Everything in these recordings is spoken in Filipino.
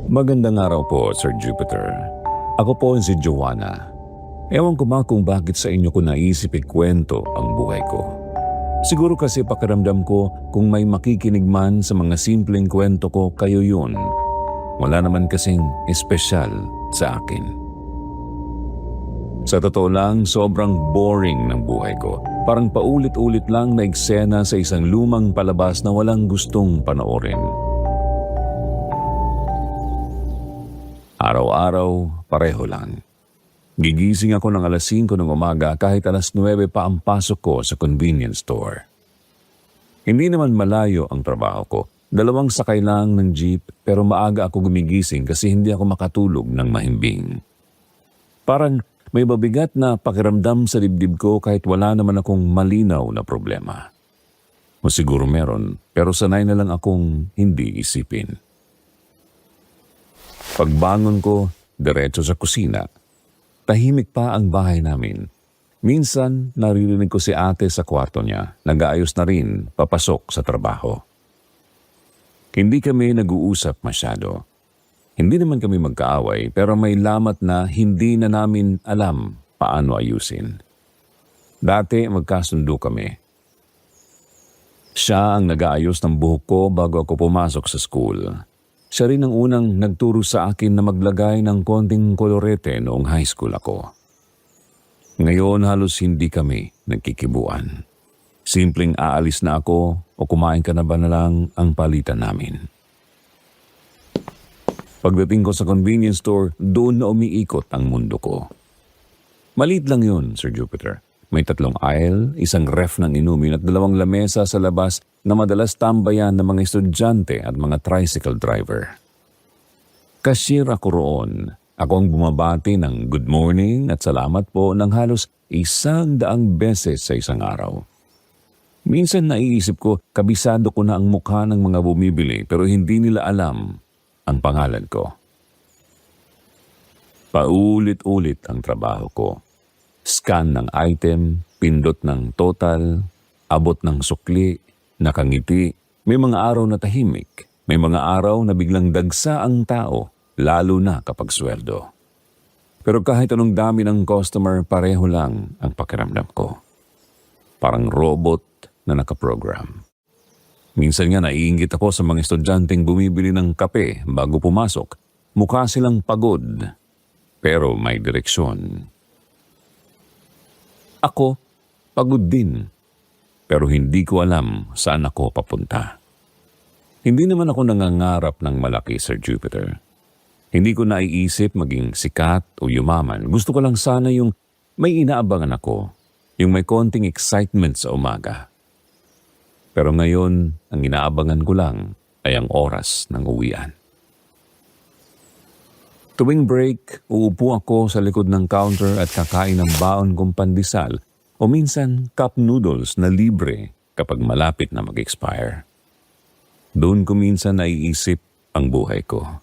Magandang araw po, Sir Jupiter. Ako po si Joanna. Ewan ko ba kung bakit sa inyo ko naisip ikwento ang buhay ko. Siguro kasi pakiramdam ko kung may makikinig man sa mga simpleng kwento ko, kayo yun. Wala naman kasing espesyal sa akin. Sa totoo lang, sobrang boring ng buhay ko. Parang paulit-ulit lang na eksena sa isang lumang palabas na walang gustong panoorin. Araw-araw, pareho lang. Gigising ako ng alas 5 ng umaga kahit alas 9 pa ang pasok ko sa convenience store. Hindi naman malayo ang trabaho ko. 2 sakay lang ng jeep pero maaga ako gumigising kasi hindi ako makatulog ng mahimbing. Parang may mabigat na pakiramdam sa dibdib ko kahit wala naman akong malinaw na problema. O siguro meron pero sanay na lang akong hindi isipin. Pagbangon ko, diretso sa kusina. Tahimik pa ang bahay namin. Minsan, naririnig ko si ate sa kwarto niya. Nag-aayos na rin, papasok sa trabaho. Hindi kami nag-uusap masyado. Hindi naman kami magkaaway, pero may lamat na hindi na namin alam paano ayusin. Dati magkasundo kami. Siya ang nag-aayos ng buhok ko bago ako pumasok sa school. Siya rin ang unang nagturo sa akin na maglagay ng konting kolorete noong high school ako. Ngayon halos hindi kami nagkikibuan. Simpleng aalis na ako o kumain ka na ba na lang ang palitan namin. Pagdating ko sa convenience store, doon na umiikot ang mundo ko. Maliit lang yun, Sir Jupiter. May 3 aisle, 1 ref ng inumin at 2 lamesa sa labas na madalas tambayan ng mga estudyante at mga tricycle driver. Cashier ako roon. Ako ang bumabati ng good morning at salamat po ng halos 100 beses sa isang araw. Minsan naiisip ko, kabisado ko na ang mukha ng mga bumibili pero hindi nila alam ang pangalan ko. Paulit-ulit ang trabaho ko. Scan ng item, pindot ng total, abot ng sukli, nakangiti. May mga araw na tahimik. May mga araw na biglang dagsa ang tao, lalo na kapag sweldo. Pero kahit anong dami ng customer, pareho lang ang pakiramdam ko. Parang robot na nakaprogram. Minsan nga naiinggit ako sa mga estudyanteng bumibili ng kape bago pumasok. Mukha silang pagod, pero may direksyon. Ako, pagod din, pero hindi ko alam saan ako papunta. Hindi naman ako nangangarap ng malaki, Sir Jupiter. Hindi ko naiisip maging sikat o yumaman. Gusto ko lang sana yung may inaabangan ako, yung may konting excitement sa umaga. Pero ngayon, ang inaabangan ko lang ay ang oras ng uwian. Tuwing break, uupo ako sa likod ng counter at kakain ng baon kong pandesal o minsan cup noodles na libre kapag malapit na mag-expire. Doon ko minsan naiisip ang buhay ko.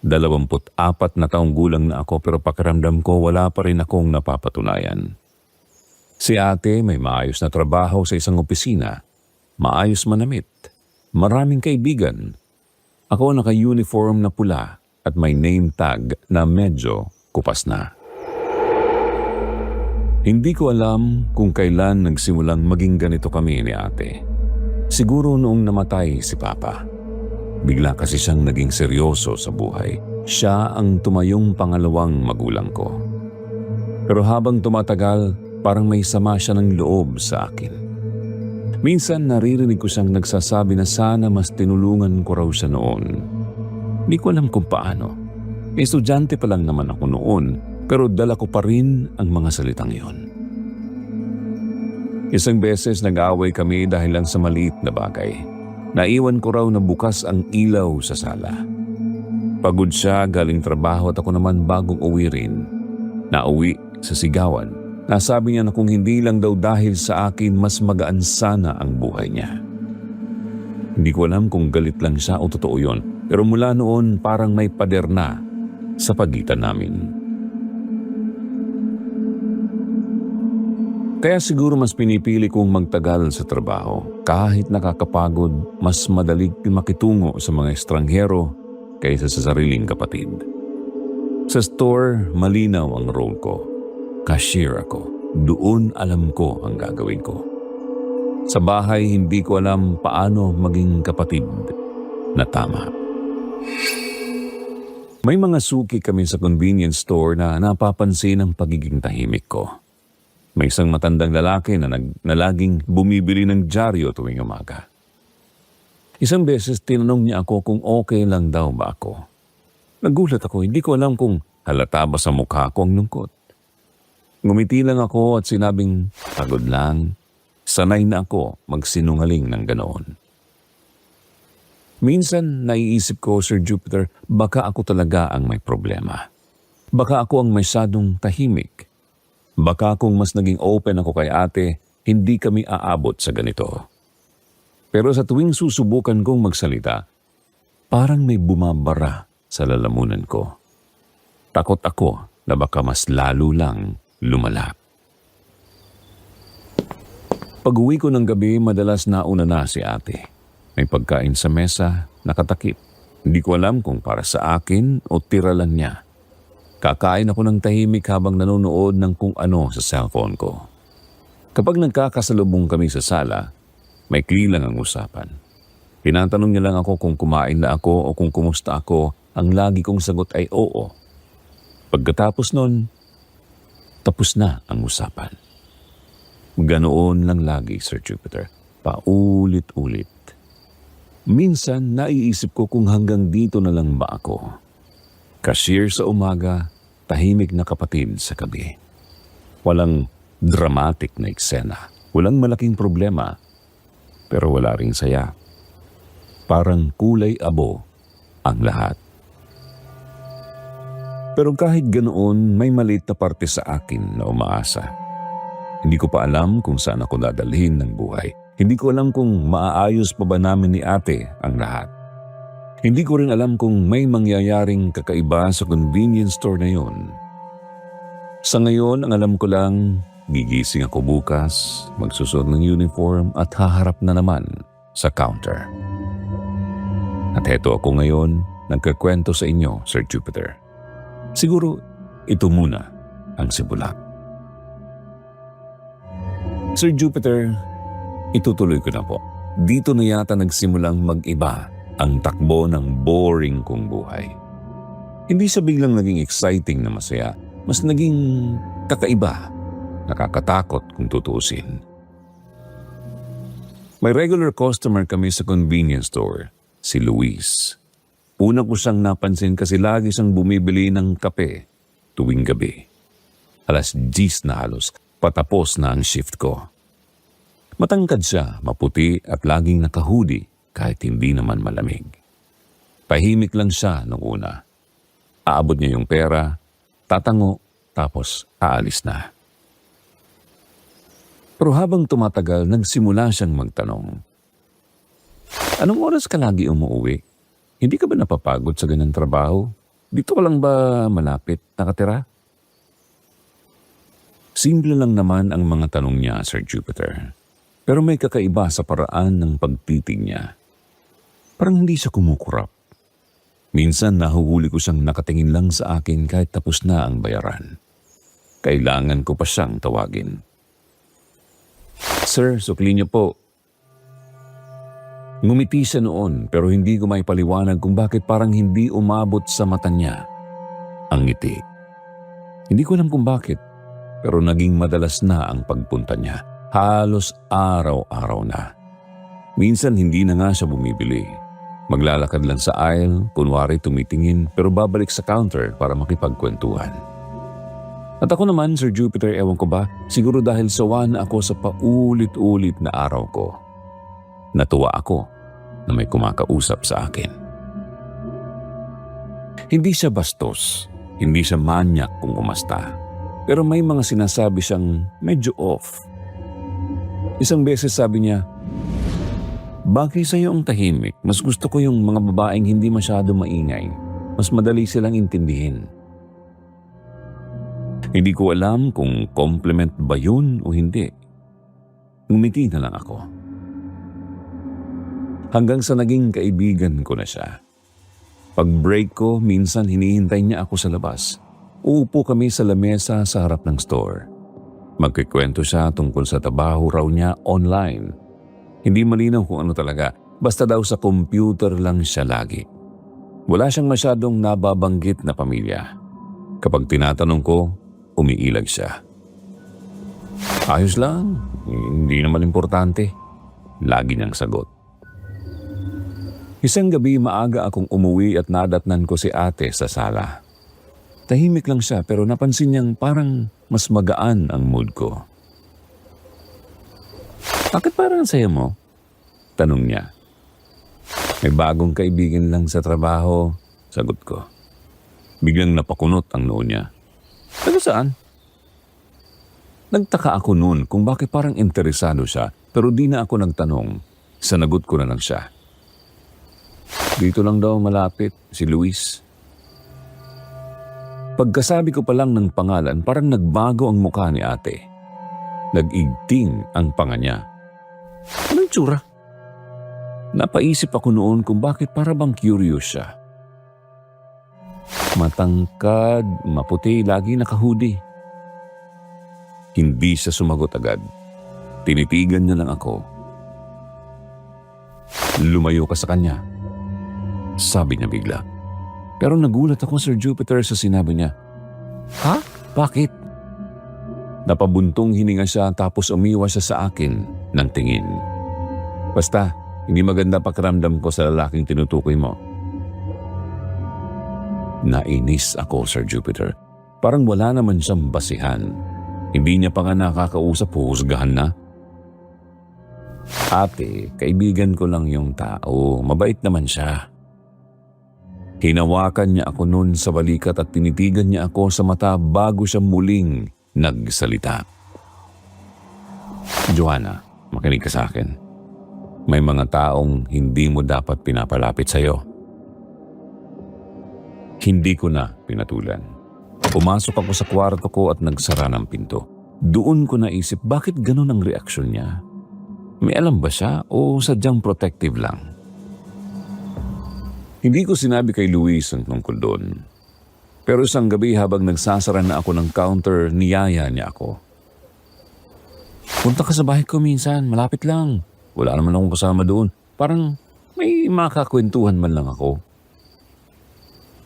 24 na taong gulang na ako pero pakiramdam ko wala pa rin akong napapatunayan. Si ate may maayos na trabaho sa isang opisina, maayos manamit, maraming kaibigan. Ako naka-uniform na pula at may name tag na medyo kupas na. Hindi ko alam kung kailan nagsimulang maging ganito kami ni ate. Siguro noong namatay si Papa. Bigla kasi siyang naging seryoso sa buhay. Siya ang tumayong pangalawang magulang ko. Pero habang tumatagal, parang may sama siya ng loob sa akin. Minsan naririnig ko siyang nagsasabi na sana mas tinulungan ko raw siya noon. Hindi ko alam kung paano. Estudyante pa lang naman ako noon, pero dala ko pa rin ang mga salitang iyon. Isang beses nag-away kami dahil lang sa maliit na bagay. Naiwan ko raw na bukas ang ilaw sa sala. Pagod siya galing trabaho at ako naman bagong uwi rin. Nauwi sa sigawan. Nasabi niya na kung hindi lang daw dahil sa akin mas magaan sana ang buhay niya. Hindi ko alam kung galit lang siya o totoo yun. Pero mula noon parang may pader na sa pagitan namin. Kaya siguro mas pinipili kong magtagal sa trabaho. Kahit nakakapagod, mas madaling makitungo sa mga estranghero kaysa sa sariling kapatid. Sa store, malinaw ang role ko. Cashier ako. Doon alam ko ang gagawin ko. Sa bahay, hindi ko alam paano maging kapatid na tama. May mga suki kami sa convenience store na napapansin ang pagiging tahimik ko. May isang matandang lalaki na laging bumibili ng dyaryo tuwing umaga. Isang beses tinanong niya ako kung okay lang daw ba ako. Nagulat ako, hindi ko alam kung halata ba sa mukha ko ang lungkot. Ngumiti lang ako at sinabing, pagod lang. Sanay na ako magsinungaling ng ganoon. Minsan naiisip ko, Sir Jupiter, baka ako talaga ang may problema. Baka ako ang masyadong tahimik. Baka kung mas naging open ako kay ate, hindi kami aabot sa ganito. Pero sa tuwing susubukan kong magsalita, parang may bumabara sa lalamunan ko. Takot ako na baka mas lalo lang lumala. Pag-uwi ko ng gabi, madalas nauna na si ate. May pagkain sa mesa, nakatakip. Hindi ko alam kung para sa akin o tira lang niya. Kakain ako ng tahimik habang nanonood ng kung ano sa cellphone ko. Kapag nagkakasalubong kami sa sala, may lang ang usapan. Tinatanong niya lang ako kung kumain na ako o kung kumusta ako, ang lagi kong sagot ay oo. Pagkatapos nun, tapos na ang usapan. Ganoon lang lagi, Sir Jupiter. Paulit-ulit. Minsan, naiisip ko kung hanggang dito na lang ba ako. Cashier sa umaga, tahimik na kapatid sa gabi. Walang dramatic na eksena. Walang malaking problema. Pero wala ring saya. Parang kulay abo ang lahat. Pero kahit ganoon, may maliit na parte sa akin na umaasa. Hindi ko pa alam kung saan ako dadalhin ng buhay. Hindi ko alam kung maaayos pa ba namin ni ate ang lahat. Hindi ko rin alam kung may mangyayaring kakaiba sa convenience store na yun. Sa ngayon, ang alam ko lang, gigising ako bukas, magsusuot ng uniform at haharap na naman sa counter. At heto ako ngayon, nagkakwento sa inyo, Sir Jupiter. Siguro, ito muna ang simula. Sir Jupiter, itutuloy ko na po. Dito na yata nagsimulang mag-iba ang takbo ng boring kong buhay. Hindi siya biglang naging exciting na masaya, mas naging kakaiba, nakakatakot kung tutuusin. May regular customer kami sa convenience store, si Luis. Una ko siyang napansin kasi lagi siyang bumibili ng kape tuwing gabi. 10:00 na halos, patapos na ang shift ko. Matangkad siya, maputi at laging naka-hoodie kahit hindi naman malamig. Tahimik lang siya nung una. Aabot niya yung pera, tatango, tapos aalis na. Pero habang tumatagal, nagsimula siyang magtanong. Anong oras ka lagi umuwi? Hindi ka ba napapagod sa ganang trabaho? Dito ka lang ba malapit nakatira? Simple lang naman ang mga tanong niya, Sir Jupiter. Pero may kakaiba sa paraan ng pagtitig niya. Parang hindi siya kumukurap. Minsan nahuhuli ko siyang nakatingin lang sa akin kahit tapos na ang bayaran. Kailangan ko pa siyang tawagin. Sir, sukli niyo po. Ngumiti siya noon pero hindi ko may paliwanag kung bakit parang hindi umabot sa mata niya ang ngiti. Hindi ko alam kung bakit pero naging madalas na ang pagpunta niya. Halos araw-araw na. Minsan hindi na nga siya bumibili. Maglalakad lang sa aisle, kunwari tumitingin pero babalik sa counter para makipagkwentuhan. At ako naman, Sir Jupiter, ewan ko ba, siguro dahil sawa na ako sa paulit-ulit na araw ko. Natuwa ako na may kumakausap sa akin. Hindi siya bastos, hindi siya manyak kung umasta. Pero may mga sinasabi siyang medyo off. Isang beses sabi niya, "Bagay sa'yo ang tahimik. Mas gusto ko yung mga babaeng hindi masyado maingay. Mas madali silang intindihin." Hindi ko alam kung compliment ba yun o hindi. Ngumiti na lang ako. Hanggang sa naging kaibigan ko na siya. Pag break ko, minsan hinihintay niya ako sa labas. Uupo kami sa lamesa sa harap ng store. Magkikwento siya tungkol sa trabaho raw niya online. Hindi malinaw kung ano talaga, basta daw sa computer lang siya lagi. Wala siyang masyadong nababanggit na pamilya. Kapag tinatanong ko, umiilag siya. Ayos lang, hindi naman importante. Lagi niyang sagot. Isang gabi maaga akong umuwi at nadatnan ko si ate sa sala. Tahimik lang siya pero napansin niyang parang mas magaan ang mood ko. Bakit parang ang saya mo? Tanong niya. May bagong kaibigan lang sa trabaho, sagot ko. Biglang napakunot ang noo niya. Taga saan? Nagtaka ako noon kung bakit parang interesado siya pero di na ako nagtanong. Sanagot ko na lang siya. Dito lang daw malapit, si Luis. Pagkasabi ko pa lang ng pangalan, parang nagbago ang mukha ni ate. Nag-igting ang panga niya. Anong tsura? Napaisip ako noon kung bakit para bang curious siya. Matangkad, maputi, lagi nakahudi. Hindi siya sumagot agad. Tinitigan niya lang ako. Lumayo ka sa kanya, sabi niya bigla. Pero nagulat ako, Sir Jupiter, sa sinabi niya. Ha? Bakit? Napabuntong hininga siya tapos umiwas siya sa akin ng tingin. Basta, hindi maganda pakiramdam ko sa lalaking tinutukoy mo. Nainis ako, Sir Jupiter. Parang wala naman siyang basihan. Hindi niya pa nga nakakausap, huhusgahan na. Ate, kaibigan ko lang yung tao. Mabait naman siya. Hinawakan niya ako noon sa balikat at tinitigan niya ako sa mata bago siya muling nagsalita. Joanna, makinig ka sa akin. May mga taong hindi mo dapat pinapalapit sa'yo. Hindi ko na pinatulan. Pumasok ako sa kwarto ko at nagsara ng pinto. Doon ko naisip bakit ganun ang reaksyon niya. May alam ba siya o sadyang protective lang? Hindi ko sinabi kay Luis ang tungkol doon. Pero isang gabi habang nagsasara na ako ng counter, niyaya niya ako. Punta ka sa bahay ko minsan, malapit lang. Wala naman akong kasama doon. Parang may makakwentuhan man lang ako.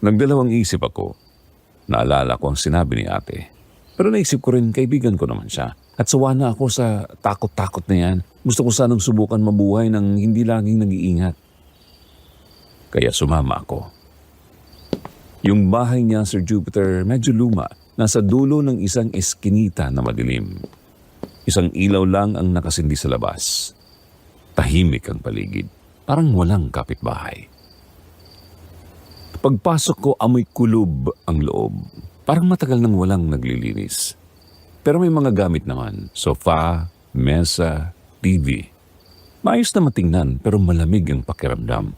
Nagdalawang isip ako. Naalala ko ang sinabi ni ate. Pero naisip ko rin kaibigan ko naman siya. At sawa na ako sa takot-takot na yan. Gusto ko sanang subukan mabuhay ng hindi laging nag-iingat. Kaya sumama ako. Yung bahay niya, Sir Jupiter, medyo luma. Nasa dulo ng isang eskinita na madilim. Isang ilaw lang ang nakasindi sa labas. Tahimik ang paligid. Parang walang kapitbahay. Pagpasok ko, amoy kulob ang loob. Parang matagal nang walang naglilinis. Pero may mga gamit naman. Sofa, mesa, TV. Maayos na matingnan pero malamig ang pakiramdam.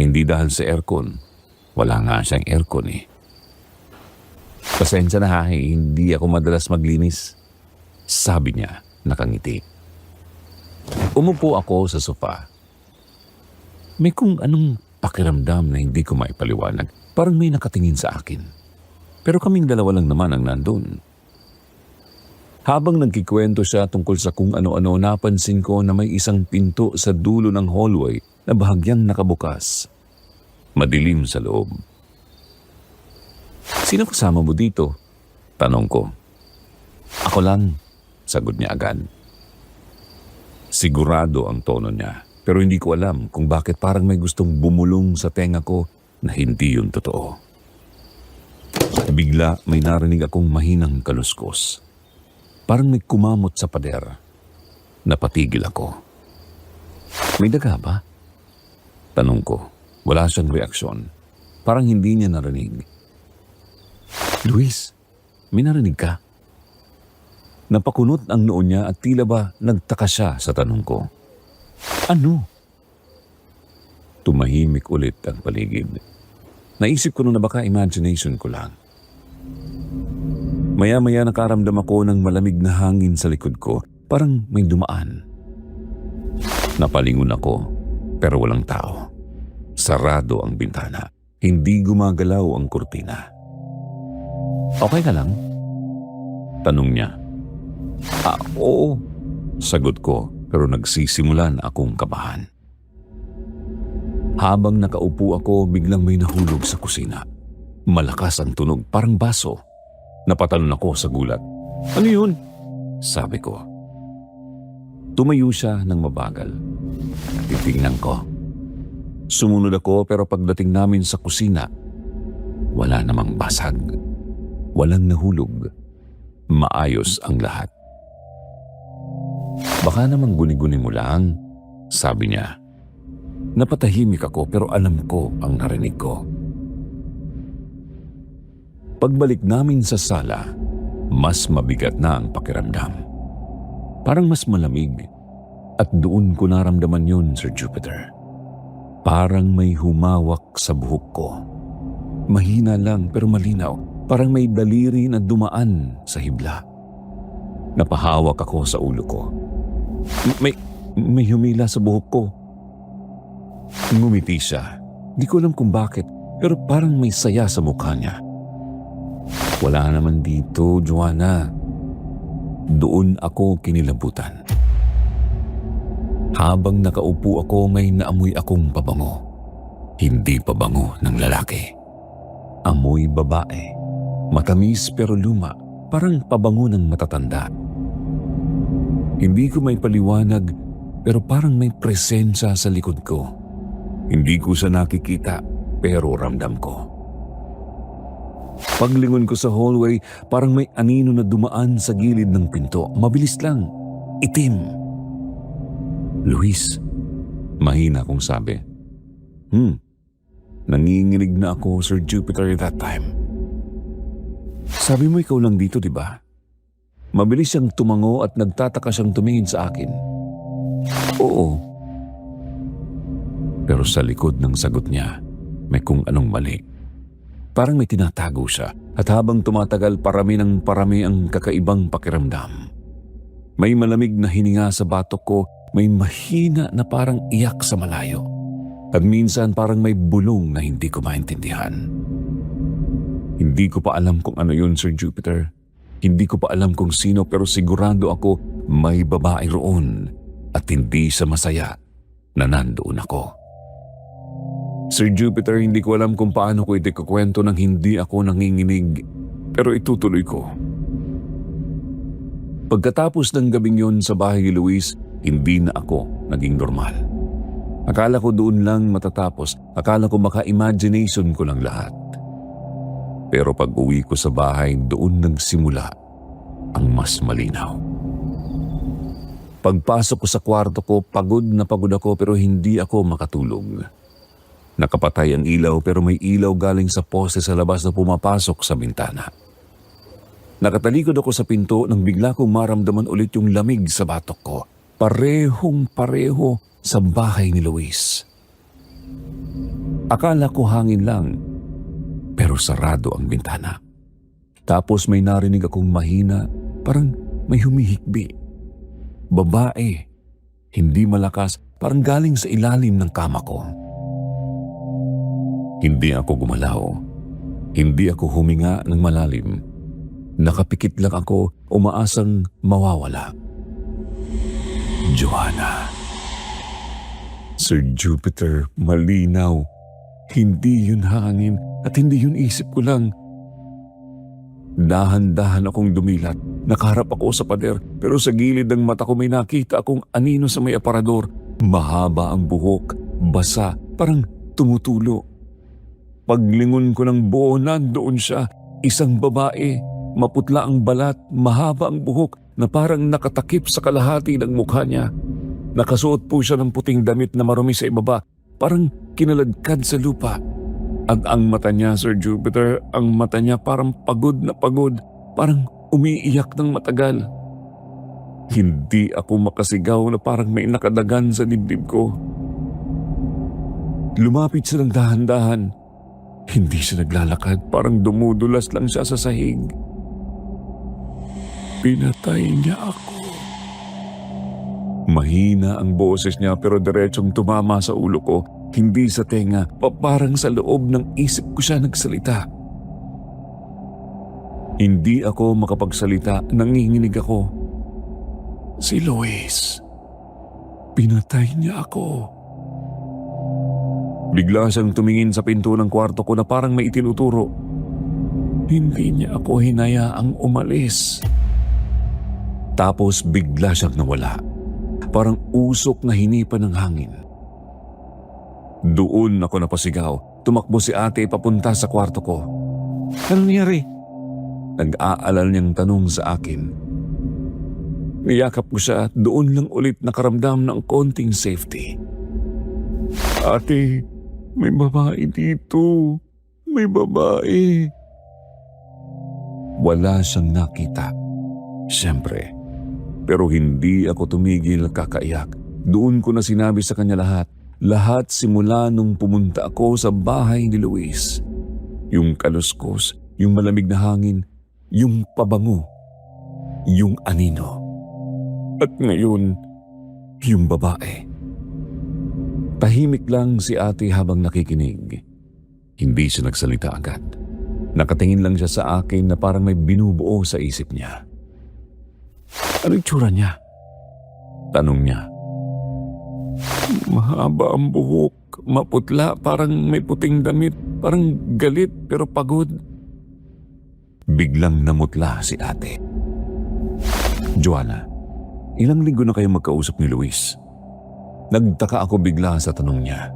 Hindi dahil sa aircon. Wala nga siyang aircon eh. Pasensya na ha, hindi ako madalas maglinis. Sabi niya, nakangiti. Umupo ako sa sofa. May kung anong pakiramdam na hindi ko maipaliwanag. Parang may nakatingin sa akin. Pero kaming dalawa lang naman ang nandun. Habang nagkikwento siya tungkol sa kung ano-ano, napansin ko na may isang pinto sa dulo ng hallway na bahagyang nakabukas. Madilim sa loob. Sino kasama mo dito? Tanong ko. Ako lang, sagot niya agad. Sigurado ang tono niya, pero hindi ko alam kung bakit parang may gustong bumulong sa tenga ko na hindi yun totoo. Bigla may narinig akong mahinang kaluskos. Parang may kumamot sa pader. Napatigil ako. May daga ba? Tanong ko. Wala siyang reaksyon. Parang hindi niya narinig. Luis, may narinig ka? Napakunot ang noo niya at tila ba nagtaka siya sa tanong ko. Ano? Tumahimik ulit ang paligid. Naisip ko na baka imagination ko lang. Maya-maya nakaramdam ako ng malamig na hangin sa likod ko. Parang may dumaan. Napalingon ako, pero walang tao. Sarado ang bintana. Hindi gumagalaw ang kurtina. Okay ka lang? Tanong niya. Oo. Sagot ko, pero nagsisimula na akong kabahan. Habang nakaupo ako, biglang may nahulog sa kusina. Malakas ang tunog, parang baso. Napatalon ako sa gulat. Ano yun? Sabi ko. Tumayo siya ng mabagal. Titingnan ko. Sumunod ako pero pagdating namin sa kusina, wala namang basag. Walang nahulog. Maayos ang lahat. Baka namang guni-guni mo lang, sabi niya. Napatahimik ako pero alam ko ang narinig ko. Pagbalik namin sa sala, mas mabigat na ang pakiramdam. Parang mas malamig at doon ko naramdaman yun, Sir Jupiter. Parang may humawak sa buhok ko. Mahina lang pero malinaw, parang may daliri na dumaan sa hibla. Napahawak ako sa ulo ko. May humila sa buhok ko. Ngumiti siya. Di ko alam kung bakit, pero parang may saya sa mukha niya. Wala naman dito, Joanna. Doon ako kinilabutan. Habang nakaupo ako, may naamoy akong pabango. Hindi pabango ng lalaki. Amoy babae. Matamis pero luma, parang pabango ng matatanda. Hindi ko may paliwanag, pero parang may presensya sa likod ko. Hindi ko siya nakikita, pero ramdam ko. Paglingon ko sa hallway, parang may anino na dumaan sa gilid ng pinto. Mabilis lang. Itim. Luis, mahina kong sabi. Nanginginig na ako, Sir Jupiter, that time. Sabi mo ikaw lang dito, di ba? Mabilis siyang tumango at nagtataka siyang tumingin sa akin. Oo. Pero sa likod ng sagot niya, may kung anong mali. Parang may tinatago siya at habang tumatagal parami ng parami ang kakaibang pakiramdam. May malamig na hininga sa batok ko, may mahina na parang iyak sa malayo. At minsan parang may bulong na hindi ko maintindihan. Hindi ko pa alam kung ano yun, Sir Jupiter. Hindi ko pa alam kung sino pero sigurado ako may babae roon at hindi siya masaya na nandoon ako. Sir Jupiter, hindi ko alam kung paano ko ikukwento nang hindi ako nanginginig, pero itutuloy ko. Pagkatapos ng gabing yun sa bahay ni Luis, hindi na ako naging normal. Akala ko doon lang matatapos, akala ko maka-imagination ko lang lahat. Pero pag uwi ko sa bahay, doon nagsimula ang mas malinaw. Pagpasok ko sa kwarto ko, pagod na pagod ako pero hindi ako makatulog. Nakapatay ang ilaw pero may ilaw galing sa poste sa labas na pumapasok sa bintana. Nakatalikod ako sa pinto nang bigla kong maramdaman ulit yung lamig sa batok ko. Parehong-pareho sa bahay ni Luis. Akala ko hangin lang, pero sarado ang bintana. Tapos may narinig akong mahina, parang may humihikbi. Babae, hindi malakas, parang galing sa ilalim ng kama ko. Hindi ako gumalaw. Hindi ako huminga ng malalim. Nakapikit lang ako, umaasang mawawala. Joanna. Sir Jupiter, malinaw. Hindi yun hangin at hindi yun isip ko lang. Dahan-dahan akong dumilat. Nakaharap ako sa pader pero sa gilid ng mata ko may nakita akong anino sa may aparador. Mahaba ang buhok, basa, parang tumutulo. Paglingon ko ng buo, nandoon siya. Isang babae, maputla ang balat, mahaba ang buhok na parang nakatakip sa kalahati ng mukha niya. Nakasuot po siya ng puting damit na marumi sa ibaba, parang kinaladkad sa lupa. At ang mata niya, Sir Jupiter, ang mata niya parang pagod na pagod, parang umiiyak ng matagal. Hindi ako makasigaw na parang may nakadagan sa dibdib ko. Lumapit siya ng dahan-dahan. Hindi siya naglalakad, parang dumudulas lang siya sa sahig. Pinatay niya ako. Mahina ang boses niya pero diretsong tumama sa ulo ko. Hindi sa tenga, parang sa loob ng isip ko siya nagsalita. Hindi ako makapagsalita, nanginginig ako. Si Luis. Pinatay niya ako. Bigla siyang tumingin sa pinto ng kwarto ko na parang may itinuturo. Hindi niya ako hinayaang umalis. Tapos bigla siyang nawala. Parang usok na hinipan ng hangin. Doon ako napasigaw. Tumakbo si ate papunta sa kwarto ko. Ano nangyari? Nag-aalala niyang tanong sa akin. Niyakap ko siya at doon lang ulit nakaramdam ng konting safety. Ate, may babae dito. May babae. Wala siyang nakita. Siyempre. Pero hindi ako tumigil kakaiyak. Doon ko na sinabi sa kanya lahat. Lahat simula nung pumunta ako sa bahay ni Luis. Yung kaluskos, yung malamig na hangin, yung pabango, yung anino. At ngayon, yung babae. Tahimik lang si ate habang nakikinig. Hindi siya nagsalita agad. Nakatingin lang siya sa akin na parang may binubuo sa isip niya. Anong tsura niya? Tanong niya. Mahaba ang buhok, maputla, parang may puting damit, parang galit pero pagod. Biglang namutla si ate. Joanna, ilang linggo na kayo magkausap ni Luis? Nagtaka ako bigla sa tanong niya.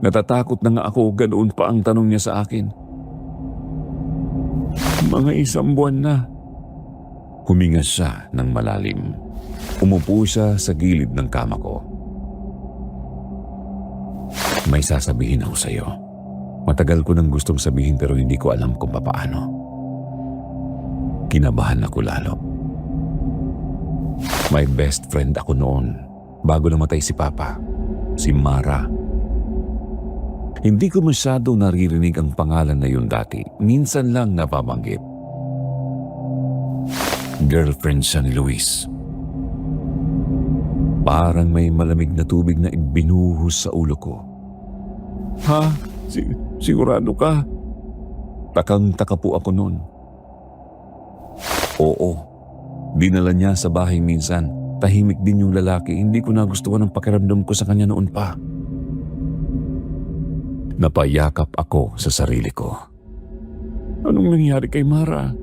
Natatakot na nga ako, ganoon pa ang tanong niya sa akin. Mga 1 buwan na. Huminga siya ng malalim. Umupo siya sa gilid ng kama ko. May sasabihin ako sa iyo. Matagal ko nang gustong sabihin pero hindi ko alam kung paano. Kinabahan ako lalo. May best friend ako noon bago namatay si Papa, si Mara. Hindi ko masyado naririnig ang pangalan na yun dati. Minsan lang nababanggit. Girlfriend siya ni Luis. Parang may malamig na tubig na ibinuhos sa ulo ko. Ha? Sigurado ka? Takang-taka po ako noon. Oo. Dinala niya sa bahay minsan. Tahimik din yung lalaki. Hindi ko nagustuhan ang pakiramdam ko sa kanya noon pa. Napayakap ako sa sarili ko. Anong nangyari kay Mara?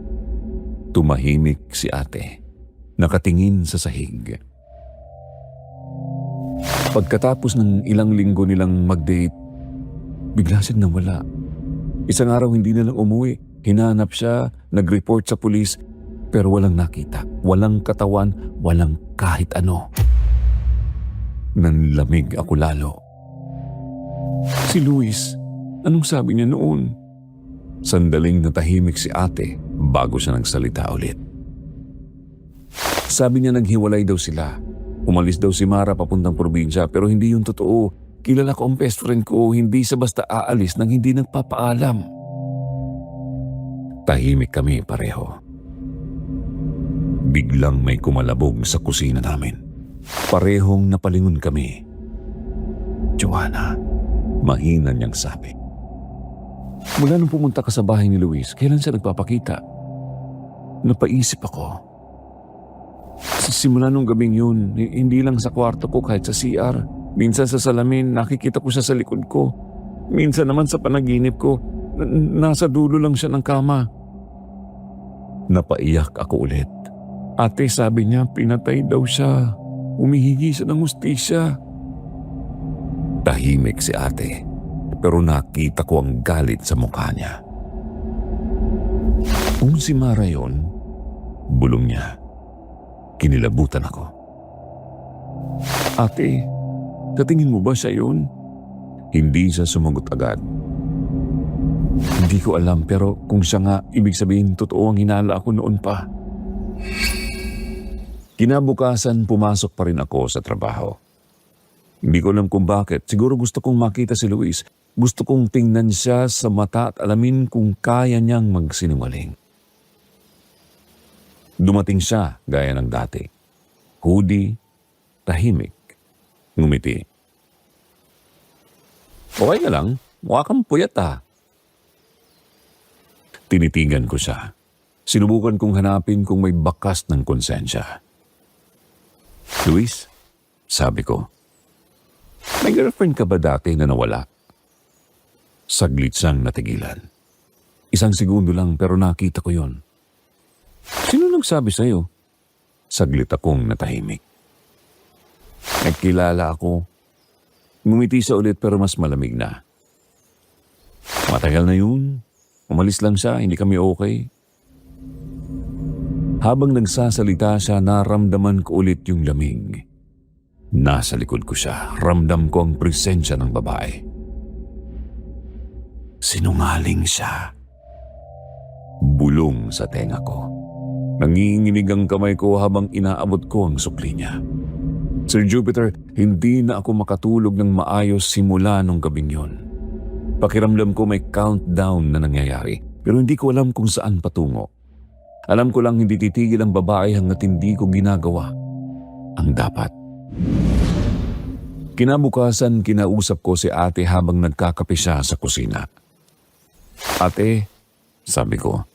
Tumahimik si ate. Nakatingin sa sahig. Pagkatapos ng ilang linggo nilang mag-date, bigla siyang nawala. Isang araw hindi na lang umuwi. Hinanap siya, nag-report sa pulis, pero walang nakita. Walang katawan, walang kahit ano. Nanlamig ako lalo. Si Luis, anong sabi niya noon? Sandaling natahimik si ate bago siya nagsalita ulit. Sabi niya naghiwalay daw sila. Umalis daw si Mara papuntang probinsya pero hindi yun totoo. Kilala ko ang best friend ko, hindi sa basta aalis nang hindi nagpapaalam. Tahimik kami pareho. Biglang may kumalabog sa kusina namin. Parehong napalingon kami. Joanna, mahina niyang sabi. Mula nung pumunta ka sa bahay ni Luis, kailan siya nagpapakita? Napaisip ako. Simula nung gabing yun, hindi lang sa kwarto ko kahit sa CR. Minsan sa salamin, nakikita ko siya sa likod ko. Minsan naman sa panaginip ko, nasa dulo lang siya ng kama. Napaiyak ako ulit. Ate, sabi niya, pinatay daw siya. Humihingi siya ng hustisya. Tahimik si ate, pero nakita ko ang galit sa mukha niya. Kung si Mara yun, bulong niya. Kinilabutan ako. Ate, sa tingin mo ba siya yun? Hindi siya sumagot agad. Hindi ko alam pero kung siya nga, ibig sabihin totoo ang hinala ako noon pa. Kinabukasan, pumasok pa rin ako sa trabaho. Hindi ko alam kung bakit. Siguro gusto kong makita si Luis. Gusto kong tingnan siya sa mata at alamin kung kaya niyang magsinungaling. Dumating siya gaya ng dati. Hoodie, tahimik, ngumiti. Okay ka lang? Mukha kang puyat Tinitigan ko siya. Sinubukan kong hanapin kung may bakas ng konsensya. Luis, sabi ko, may girlfriend ka ba dati na nawala? Saglit siyang natigilan. 1 segundo lang pero nakita ko yon. Sino nagsabi sa'yo? Saglit akong natahimik. Nagkilala ako. Ngumiti siya ulit pero mas malamig na. Matagal na yun. Umalis lang siya, hindi kami okay. Habang nagsasalita siya, naramdaman ko ulit yung lamig. Nasa likod ko siya, ramdam ko ang presensya ng babae. Sinungaling siya. Bulong sa tenga ko. Nanginginig ang kamay ko habang inaabot ko ang sukli niya. Sir Jupiter, hindi na ako makatulog ng maayos simula nung gabing yun. Pakiramdam ko may countdown na nangyayari, pero hindi ko alam kung saan patungo. Alam ko lang hindi titigil ang babae hanggat hindi ko ginagawa ang dapat. Kinabukasan, kinausap ko si ate habang nagkakape siya sa kusina. Ate, sabi ko,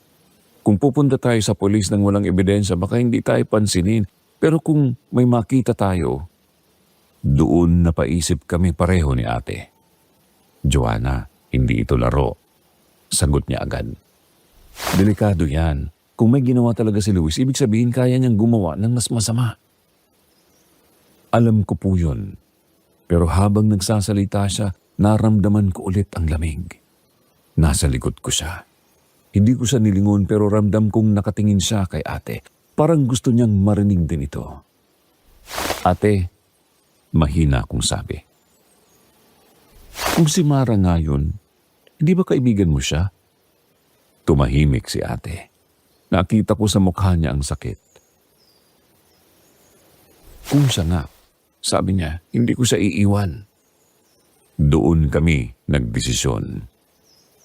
kung pupunta tayo sa polis nang walang ebidensya, baka hindi tayo pansinin. Pero kung may makita tayo, doon napaisip kami pareho ni ate. Joanna, hindi ito laro. Sagot niya agad. Delikado yan. Kung may ginawa talaga si Luis, ibig sabihin kaya niyang gumawa ng mas masama. Alam ko po yun. Pero habang nagsasalita siya, naramdaman ko ulit ang lamig. Nasa likod ko siya. Hindi ko siya nilingon pero ramdam kong nakatingin siya kay ate. Parang gusto niyang marinig din ito. Ate, mahina akong sabi. Kung si Mara nga yun, hindi ba kaibigan mo siya? Tumahimik si ate. Nakita ko sa mukha niya ang sakit. Kung siya nga, sabi niya, hindi ko siya iiwan. Doon kami nagdesisyon.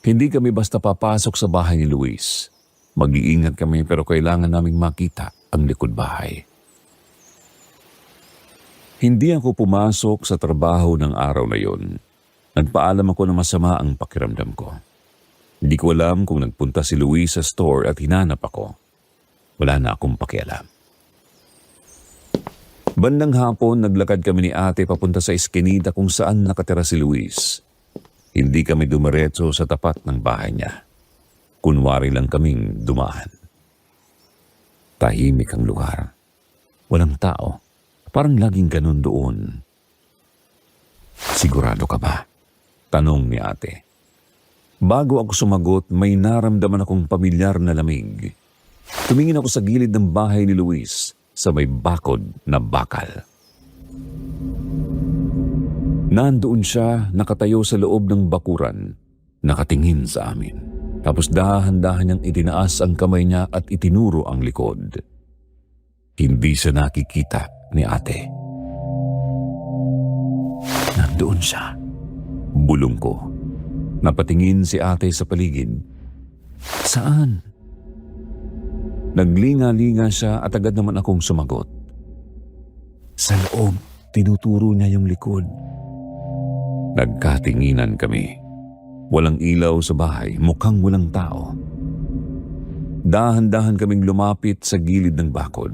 Hindi kami basta papasok sa bahay ni Luis. Mag-iingat kami pero kailangan naming makita ang likod bahay. Hindi ako pumasok sa trabaho ng araw na yon. Nagpaalam ako na masama ang pakiramdam ko. Hindi ko alam kung nagpunta si Luis sa store at hinanap ako. Wala na akong pakialam. Bandang hapon, naglakad kami ni ate papunta sa eskinita kung saan nakatira si Luis. Hindi kami dumiretso sa tapat ng bahay niya. Kunwari lang kaming dumaan. Tahimik ang lugar. Walang tao. Parang laging ganun doon. Sigurado ka ba? Tanong ni ate. Bago ako sumagot, may naramdaman akong pamilyar na lamig. Tumingin ako sa gilid ng bahay ni Luis sa may bakod na bakal. Nandoon siya, nakatayo sa loob ng bakuran, nakatingin sa amin. Tapos dahan-dahan niyang itinaas ang kamay niya at itinuro ang likod. Hindi siya nakikita ni ate. Nandoon siya. Bulong ko. Napatingin si ate sa paligid. Saan? Naglinga-linga siya at agad naman akong sumagot. Sa loob, tinuturo niya yung likod. Nagkatinginan kami. Walang ilaw sa bahay, mukhang walang tao. Dahan-dahan kaming lumapit sa gilid ng bakod.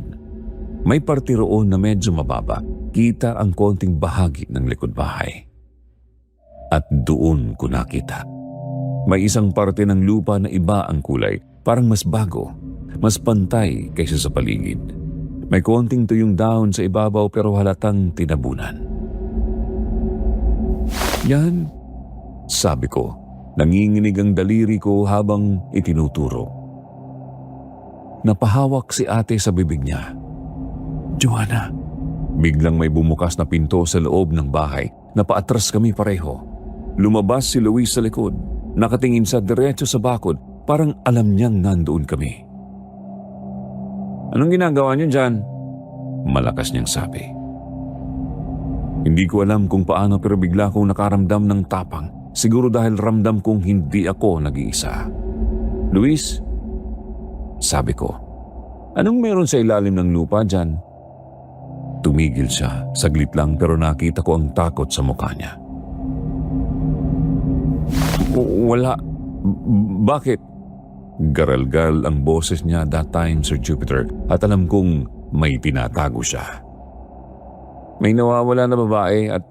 May parte roon na medyo mababa. Kita ang konting bahagi ng likod bahay. At doon ko nakita. May isang parte ng lupa na iba ang kulay, parang mas bago, mas pantay kaysa sa paligid. May konting tuyong dahon sa ibabaw pero halatang tinabunan. Yan, sabi ko, nanginginig ang daliri ko habang itinuturo. Napahawak si ate sa bibig niya. Joanna, biglang may bumukas na pinto sa loob ng bahay. Napaatras kami pareho. Lumabas si Luis sa likod. Nakatingin sa diretso sa bakod. Parang alam niyang nandoon kami. Anong ginagawa niyo dyan? Malakas niyang sabi. Hindi ko alam kung paano pero bigla kong nakaramdam ng tapang. Siguro dahil ramdam kong hindi ako nag-iisa. Luis, sabi ko, anong meron sa ilalim ng lupa dyan? Tumigil siya, saglit lang pero nakita ko ang takot sa mukha niya. Wala. Bakit? Garalgal ang boses niya that time, Sir Jupiter, at alam kong may tinatago siya. May nawawala na babae at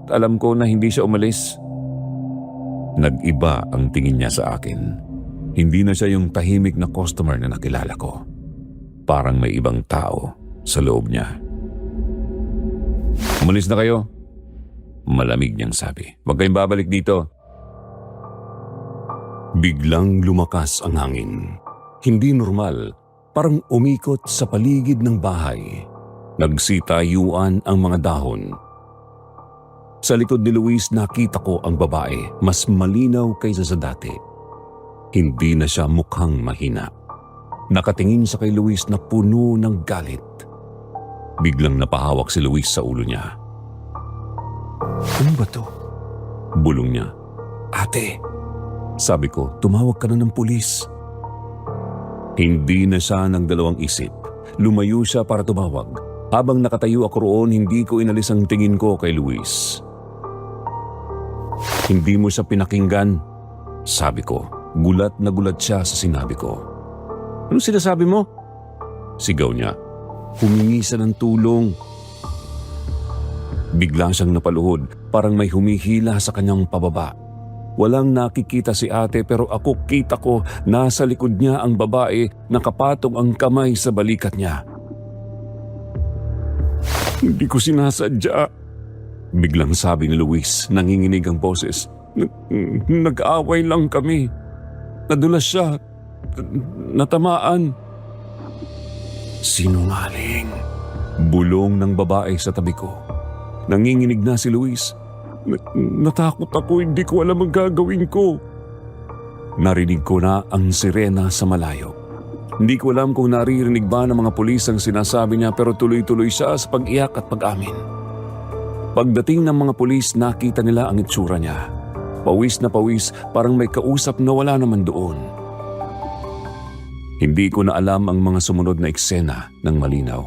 alam ko na hindi siya umalis. Nag-iba ang tingin niya sa akin. Hindi na siya yung tahimik na customer na nakilala ko. Parang may ibang tao sa loob niya. Umalis na kayo. Malamig niyang sabi. Huwag kayong babalik dito. Biglang lumakas ang hangin. Hindi normal, parang umikot sa paligid ng bahay. Nagsitayuan ang mga dahon. Sa likod ni Luis nakita ko ang babae, mas malinaw kaysa sa dati. Hindi na siya mukhang mahina. Nakatingin sa kay Luis na puno ng galit. Biglang napahawak si Luis sa ulo niya. Ano ba to? Bulong niya. Ate! Sabi ko, tumawag ka na ng pulis. Hindi na siya ng dalawang isip. Lumayo siya para tumawag. Habang nakatayo ako roon, hindi ko inalis ang tingin ko kay Luis. Hindi mo siya pinakinggan, sabi ko. Gulat na gulat siya sa sinabi ko. Ano sinasabi mo? Sigaw niya. Humingi siya ng tulong. Bigla siyang napaluhod, parang may humihila sa kanyang pababa. Walang nakikita si ate pero ako kita ko nasa likod niya ang babae, nakapatong ang kamay sa balikat niya. Hindi ko sinasadya. Biglang sabi ni Luis, nanginginig ang boses. Nag-aaway lang kami. Nadulas siya. Natamaan. Sinungaling. Bulong ng babae sa tabi ko. Nanginginig na si Luis. Natakot ako, hindi ko alam ang gagawin ko. Narinig ko na ang sirena sa malayo. Hindi ko alam kung naririnig ba ng mga pulis ang sinasabi niya pero tuloy-tuloy siya sa pag-iyak at pag-amin. Pagdating ng mga pulis, nakita nila ang itsura niya. Pawis na pawis, parang may kausap na wala naman doon. Hindi ko na alam ang mga sumunod na eksena ng malinaw.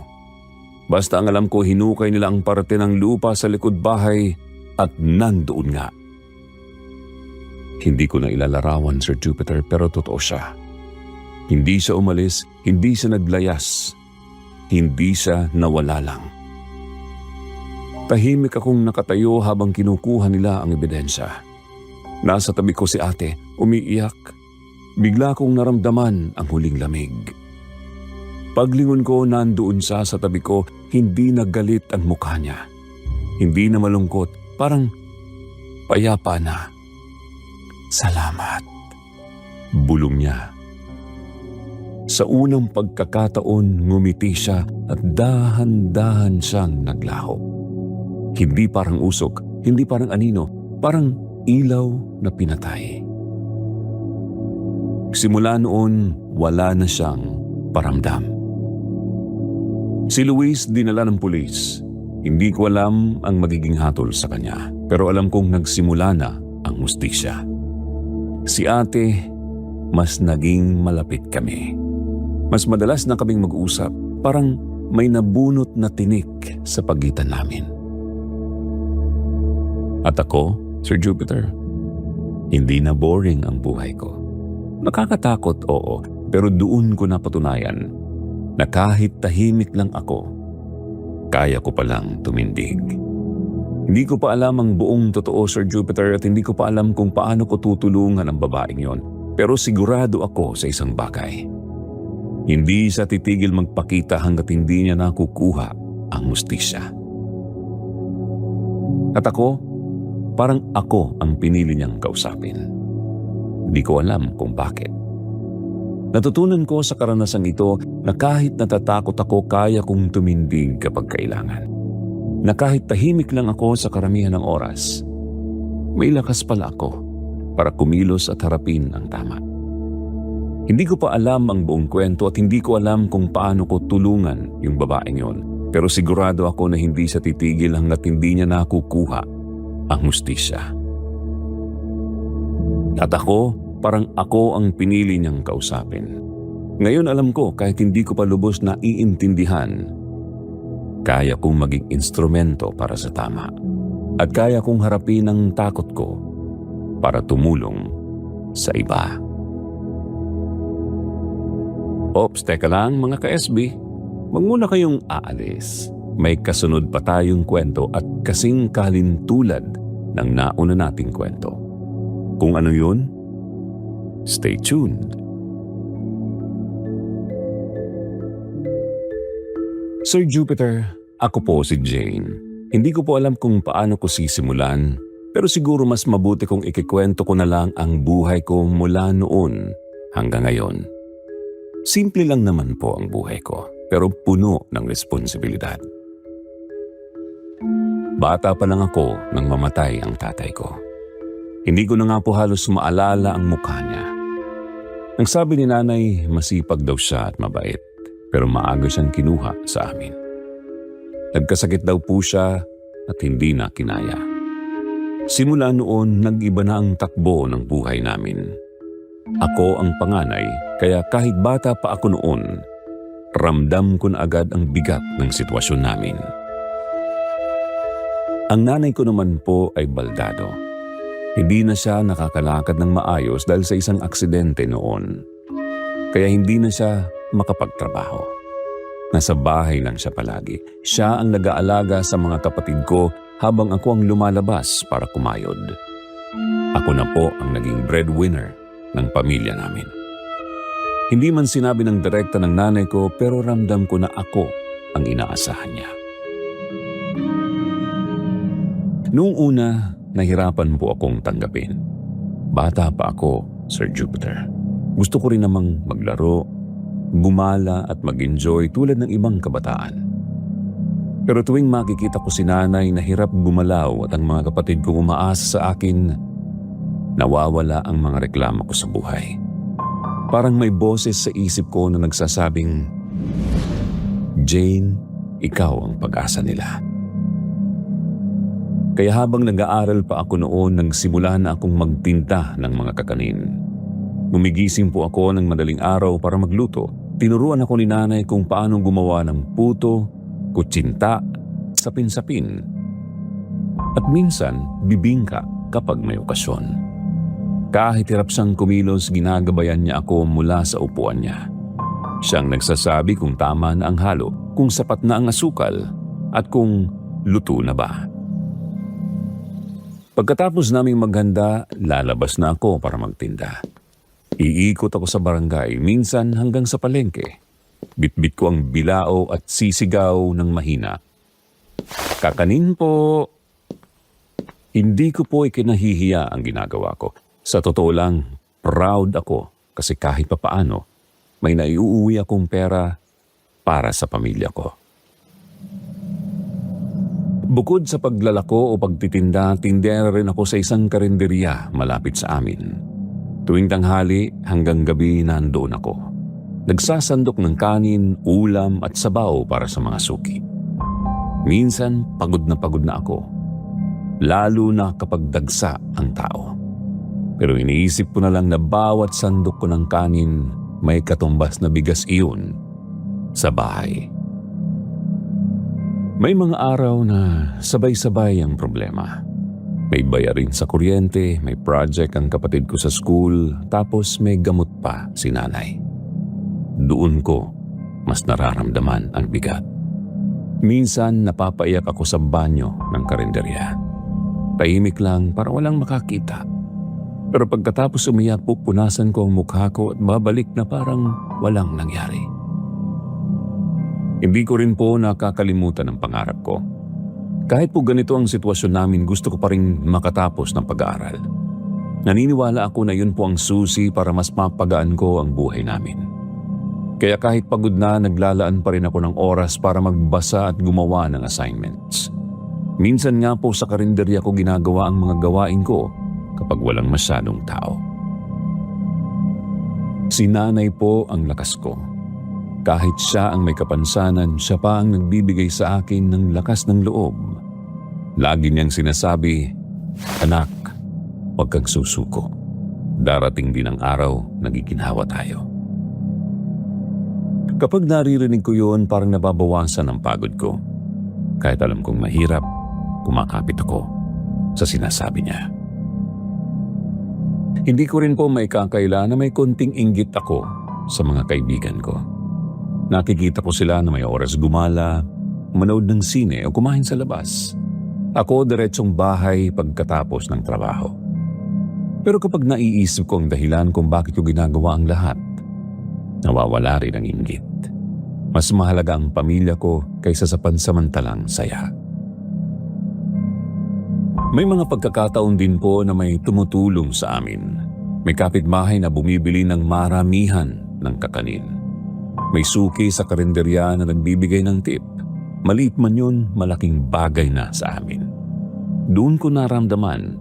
Basta ang alam ko, hinukay nila ang parte ng lupa sa likod bahay at nandoon nga. Hindi ko na ilalarawan, Sir Jupiter, pero totoo siya. Hindi siya umalis, hindi siya naglayas, hindi siya nawala lang. Tahimik akong nakatayo habang kinukuha nila ang ebidensya. Nasa tabi ko si ate, umiiyak. Bigla kong naramdaman ang huling lamig. Paglingon ko, nandoon siya sa tabi ko, hindi naggalit ang mukha niya. Hindi na malungkot. Parang payapa na. Salamat. Bulong niya. Sa unang pagkakataon, ngumiti siya at dahan-dahan siyang naglaho. Hindi parang usok, hindi parang anino, parang ilaw na pinatay. Simula noon, wala na siyang paramdam. Si Luis dinala ng pulis. Hindi ko alam ang magiging hatol sa kanya, pero alam kong nagsimula na ang hustisya. Si ate, mas naging malapit kami. Mas madalas na kaming mag-usap, parang may nabunot na tinik sa pagitan namin. At ako, Sir Jupiter, hindi na boring ang buhay ko. Nakakatakot, oo, pero doon ko napatunayan na kahit tahimik lang ako, kaya ko palang tumindig. Hindi ko pa alam ang buong totoo, Sir Jupiter, at hindi ko pa alam kung paano ko tutulungan ang babaeng yon. Pero sigurado ako sa isang bagay. Hindi siya titigil magpakita hanggat hindi niya nakukuha ang hustisya. At ako, parang ako ang pinili niyang kausapin. Hindi ko alam kung bakit. Natutunan ko sa karanasang ito na kahit natatakot ako, kaya kong tumindig kapag kailangan. Na kahit tahimik lang ako sa karamihan ng oras, may lakas pala ako para kumilos at harapin ang tama. Hindi ko pa alam ang buong kwento at hindi ko alam kung paano ko tulungan yung babaeng yon. Pero sigurado ako na hindi siya titigil hanggat hindi niya nakukuha ang hustisya. At ako, parang ako ang pinili niyang kausapin. Ngayon alam ko, kahit hindi ko pa lubos na iintindihan, kaya kong maging instrumento para sa tama. At kaya kong harapin ang takot ko para tumulong sa iba. Ops, teka lang mga ka-SB. Wag muna kayong aalis. May kasunod pa tayong kwento at kasing kalintulad ng nauna nating kwento. Kung ano yun, stay tuned. Sir Jupiter, ako po si Jane. Hindi ko po alam kung paano ko sisimulan, pero siguro mas mabuti kung ikikwento ko na lang ang buhay ko mula noon hanggang ngayon. Simple lang naman po ang buhay ko, pero puno ng responsibilidad. Bata pa lang ako nang mamatay ang tatay ko. Hindi ko na nga po halos maalala ang mukha niya. Nagsabi ni nanay masipag daw siya at mabait, pero maaga siyang kinuha sa amin. Nagkasakit daw po siya at hindi na kinaya. Simula noon, nag-iba na ang takbo ng buhay namin. Ako ang panganay, kaya kahit bata pa ako noon, ramdam ko na agad ang bigat ng sitwasyon namin. Ang nanay ko naman po ay baldado. Hindi na siya nakakalakad ng maayos dahil sa isang aksidente noon. Kaya hindi na siya makapagtrabaho. Nasa bahay lang siya palagi. Siya ang nag-aalaga sa mga kapatid ko habang ako ang lumalabas para kumayod. Ako na po ang naging breadwinner ng pamilya namin. Hindi man sinabi ng direkta ng nanay ko pero ramdam ko na ako ang inaasahan niya. Noong una, nahirapan po akong tanggapin. Bata pa ako, Sir Jupiter. Gusto ko rin namang maglaro, gumala at mag-enjoy tulad ng ibang kabataan. Pero tuwing makikita ko si nanay na hirap gumalaw at ang mga kapatid ko umaasa sa akin, nawawala ang mga reklamo ko sa buhay. Parang may boses sa isip ko na nagsasabing, Jane, ikaw ang pag-asa nila. Kaya habang nag-aaral pa ako noon, nagsimula na akong magtinda ng mga kakanin. Gumigising po ako ng madaling araw para magluto. Tinuruan ako ni nanay kung paano gumawa ng puto, kutsinta, sapin-sapin. At minsan, bibingka kapag may okasyon. Kahit hirap siyang kumilos, ginagabayan niya ako mula sa upuan niya. Siyang nagsasabi kung tama na ang halo, kung sapat na ang asukal, at kung luto na ba. Pagkatapos naming maghanda, lalabas na ako para magtinda. Iikot ako sa barangay, minsan hanggang sa palengke. Bitbit ko ang bilao at sisigaw ng mahina. Kakanin po! Hindi ko po ikinahihiya ang ginagawa ko. Sa totoo lang, proud ako kasi kahit papaano, may naiuuwi akong pera para sa pamilya ko. Bukod sa paglalako o pagtitinda, tindera rin ako sa isang karinderya malapit sa amin. Tuwing tanghali hanggang gabi nandoon ako. Nagsasandok ng kanin, ulam at sabaw para sa mga suki. Minsan pagod na ako. Lalo na kapag dagsa ang tao. Pero iniisip ko na lang na bawat sandok ko ng kanin may katumbas na bigas iyon sa bahay. May mga araw na sabay-sabay ang problema. May bayarin sa kuryente, may project ang kapatid ko sa school, tapos may gamot pa si nanay. Doon ko mas nararamdaman ang bigat. Minsan napapaiyak ako sa banyo ng karinderya. Tahimik lang para walang makakita. Pero pagkatapos umiyak, pupunasan ko ang mukha ko at babalik na parang walang nangyari. Hindi ko rin po nakakalimutan ang pangarap ko. Kahit po ganito ang sitwasyon namin, gusto ko pa rin makatapos ng pag-aaral. Naniniwala ako na yun po ang susi para mas mapagaan ko ang buhay namin. Kaya kahit pagod na, naglalaan pa rin ako ng oras para magbasa at gumawa ng assignments. Minsan nga po sa karinderya ko ginagawa ang mga gawain ko kapag walang masyadong tao. Si nanay po ang lakas ko. Kahit siya ang may kapansanan, siya pa ang nagbibigay sa akin ng lakas ng loob. Lagi niyang sinasabi, "Anak, huwag kang susuko. Darating din ang araw na giginhawa tayo." Kapag naririnig ko yun, parang nababawasan ang pagod ko. Kahit alam kong mahirap, kumakapit ako sa sinasabi niya. Hindi ko rin po maikakaila na may konting inggit ako sa mga kaibigan ko. Nakikita ko sila na may oras gumala, manood ng sine o kumain sa labas. Ako diretsong bahay pagkatapos ng trabaho. Pero kapag naiisip ko ang dahilan kung bakit ko ginagawa ang lahat, nawawala rin ang inggit. Mas mahalaga ang pamilya ko kaysa sa pansamantalang saya. May mga pagkakataon din po na may tumutulong sa amin. May kapitbahay na bumibili ng maramihan ng kakanin. May suki sa karinderya na nagbibigay ng tip. Maliit man yun, malaking bagay na sa amin. Doon ko naramdaman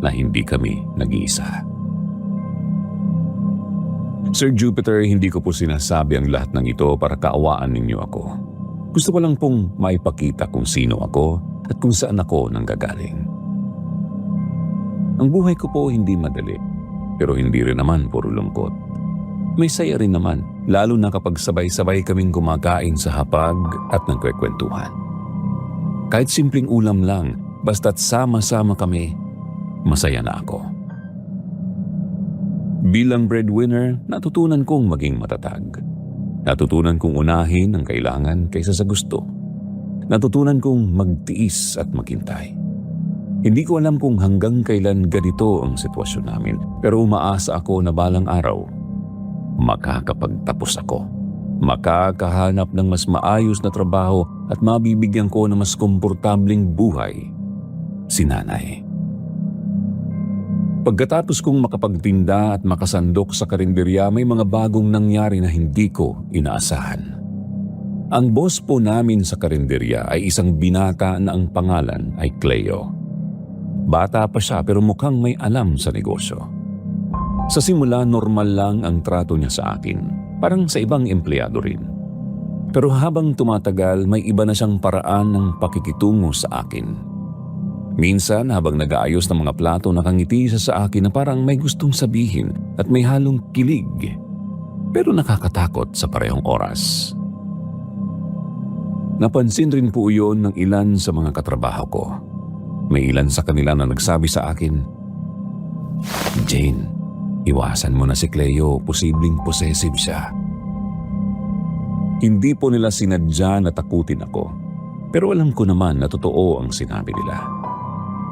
na hindi kami nag-iisa. Sir Jupiter, hindi ko po sinasabi ang lahat ng ito para kaawaan ninyo ako. Gusto ko lang pong maipakita kung sino ako at kung saan ako nanggagaling. Ang buhay ko po hindi madali, pero hindi rin naman puro lungkot. May saya rin naman, lalo na kapag sabay-sabay kaming kumakain sa hapag at nagkwekwentuhan. Kahit simpleng ulam lang, basta't sama-sama kami, masaya na ako. Bilang breadwinner, natutunan kong maging matatag. Natutunan kong unahin ang kailangan kaysa sa gusto. Natutunan kong magtiis at maghintay. Hindi ko alam kung hanggang kailan ganito ang sitwasyon namin, pero umaasa ako na balang araw, makakapagtapos ako. Makakahanap ng mas maayos na trabaho at mabibigyan ko ng mas komportabling buhay si nanay. Pagkatapos kong makapagtinda at makasandok sa karinderya, may mga bagong nangyari na hindi ko inaasahan. Ang boss po namin sa karinderya ay isang binata na ang pangalan ay Cleo. Bata pa siya pero mukhang may alam sa negosyo. Sa simula, normal lang ang trato niya sa akin, parang sa ibang empleyado rin. Pero habang tumatagal, may iba na siyang paraan ng pakikitungo sa akin. Minsan, habang nag-aayos ng mga plato, nakangiti siya sa akin na parang may gustong sabihin at may halong kilig, pero nakakatakot sa parehong oras. Napansin rin po iyon ng ilan sa mga katrabaho ko. May ilan sa kanila na nagsabi sa akin, "Jane, iwasan mo na si Cleo, posibleng possessive siya." Hindi po nila sinadya na takutin ako, pero alam ko naman na totoo ang sinabi nila.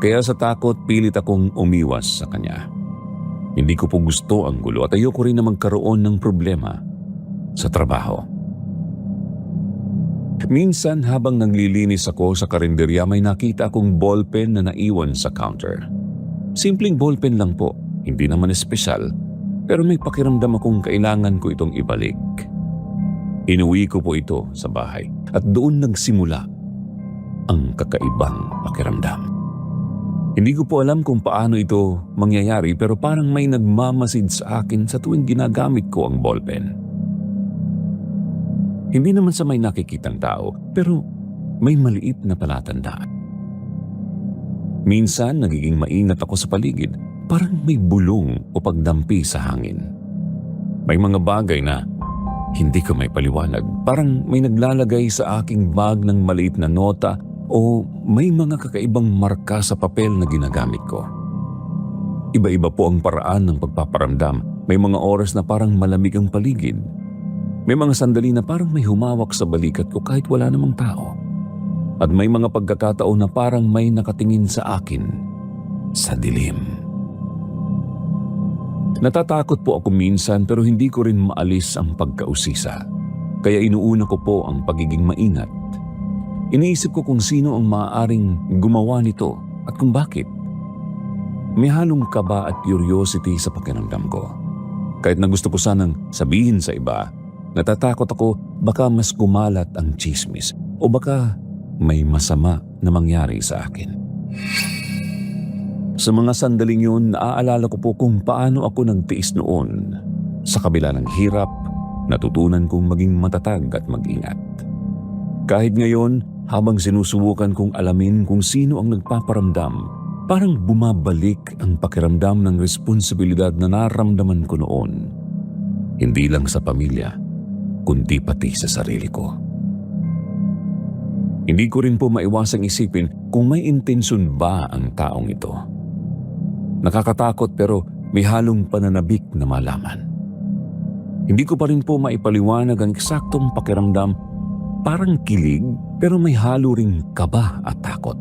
Kaya sa takot, pilit akong umiwas sa kanya. Hindi ko po gusto ang gulo at ayoko rin na magkaroon ng problema sa trabaho. Minsan habang naglilinis ako sa karinderya, may nakita akong ballpen na naiwan sa counter. Simpleng ballpen lang po, hindi naman espesyal, pero may pakiramdam akong kailangan ko itong ibalik. Inuwi ko po ito sa bahay at doon nagsimula ang kakaibang pakiramdam. Hindi ko po alam kung paano ito mangyayari, pero parang may nagmamasid sa akin sa tuwing ginagamit ko ang ballpen. Hindi naman sa may nakikitang tao, pero may maliit na palatandaan. Minsan nagiging maingat ako sa paligid, parang may bulong o pagdampi sa hangin. May mga bagay na hindi ko may paliwanag, parang may naglalagay sa aking bag ng maliit na nota o may mga kakaibang marka sa papel na ginagamit ko. Iba-iba po ang paraan ng pagpaparamdam. May mga oras na parang malamig ang paligid. May mga sandali na parang may humawak sa balikat ko kahit wala namang tao. At may mga pagkakataon na parang may nakatingin sa akin sa dilim. Natatakot po ako minsan, pero hindi ko rin maalis ang pagkausisa. Kaya inuuna ko po ang pagiging maingat. Iniisip ko kung sino ang maaaring gumawa nito at kung bakit. May halong kaba at curiosity sa pakiramdam ko. Kahit na gusto ko sanang sabihin sa iba, natatakot ako baka mas kumalat ang chismis o baka may masama na mangyari sa akin. Sa mga sandaling yun, naaalala ko po kung paano ako nagtiis noon. Sa kabila ng hirap, natutunan kong maging matatag at mag-ingat. Kahit ngayon, habang sinusubukan kong alamin kung sino ang nagpaparamdam, parang bumabalik ang pakiramdam ng responsibilidad na naramdaman ko noon. Hindi lang sa pamilya, kundi pati sa sarili ko. Hindi ko rin po maiwasang isipin kung may intensyon ba ang taong ito. Nakakatakot pero may halong pananabik na malaman. Hindi ko pa rin po maipaliwanag ang eksaktong pakiramdam, parang kilig pero may halo ring kaba at takot.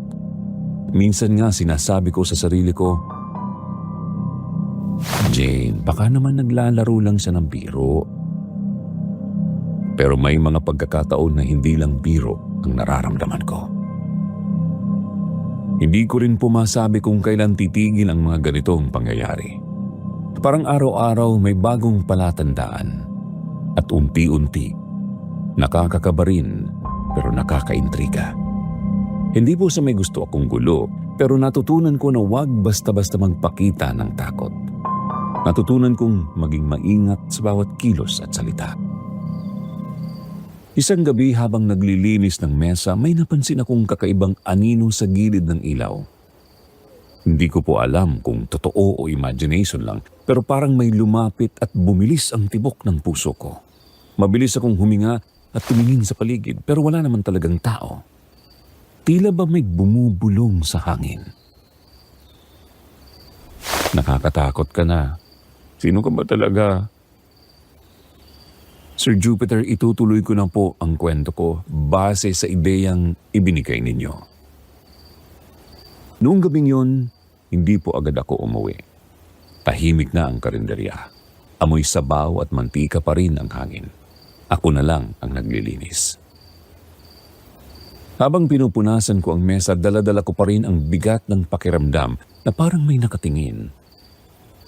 Minsan nga sinasabi ko sa sarili ko, Jane, baka naman naglalaro lang siya ng biro. Pero may mga pagkakataon na hindi lang biro ang nararamdaman ko. Hindi ko rin pumasabi kung kailan titigil ang mga ganitong pangyayari. Parang araw-araw may bagong palatandaan at unti-unti nakakakaba rin pero nakakaintriga. Hindi po sa may gusto akong gulo, pero natutunan ko na huwag basta-basta magpakita ng takot. Natutunan kong maging maingat sa bawat kilos at salita. Isang gabi habang naglilinis ng mesa, may napansin akong kakaibang anino sa gilid ng ilaw. Hindi ko po alam kung totoo o imagination lang, pero parang may lumapit at bumilis ang tibok ng puso ko. Mabilis akong huminga at tumingin sa paligid, pero wala naman talagang tao. Tila ba may bumubulong sa hangin? Nakakatakot ka na. Sino ka ba talaga? Sir Jupiter, itutuloy ko na po ang kwento ko base sa ideyang ibinigay ninyo. Noong gabing yun, hindi po agad ako umuwi. Tahimik na ang karinderya. Amoy sabaw at mantika pa rin ang hangin. Ako na lang ang naglilinis. Habang pinupunasan ko ang mesa, dala-dala ko pa rin ang bigat ng pakiramdam na parang may nakatingin.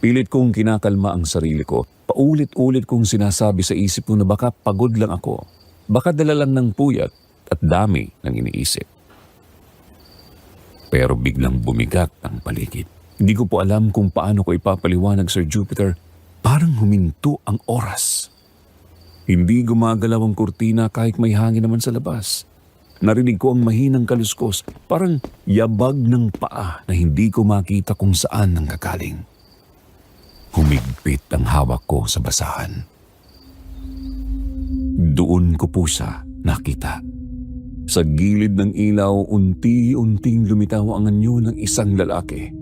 Pilit kong kinakalma ang sarili ko. Paulit-ulit kong sinasabi sa isip ko na baka pagod lang ako. Baka dala lang ng puyat at dami ng iniisip. Pero biglang bumigat ang paligid. Hindi ko po alam kung paano ko ipapaliwanag, Sir Jupiter. Parang huminto ang oras. Hindi gumagalaw ang kurtina kahit may hangin naman sa labas. Narinig ko ang mahinang kaluskos, parang yabag ng paa na hindi ko makita kung saan nanggagaling. Humigpit ang hawak ko sa basahan. Doon ko po siya nakita. Sa gilid ng ilaw, unti-unting lumitaw ang anyo ng isang lalaki.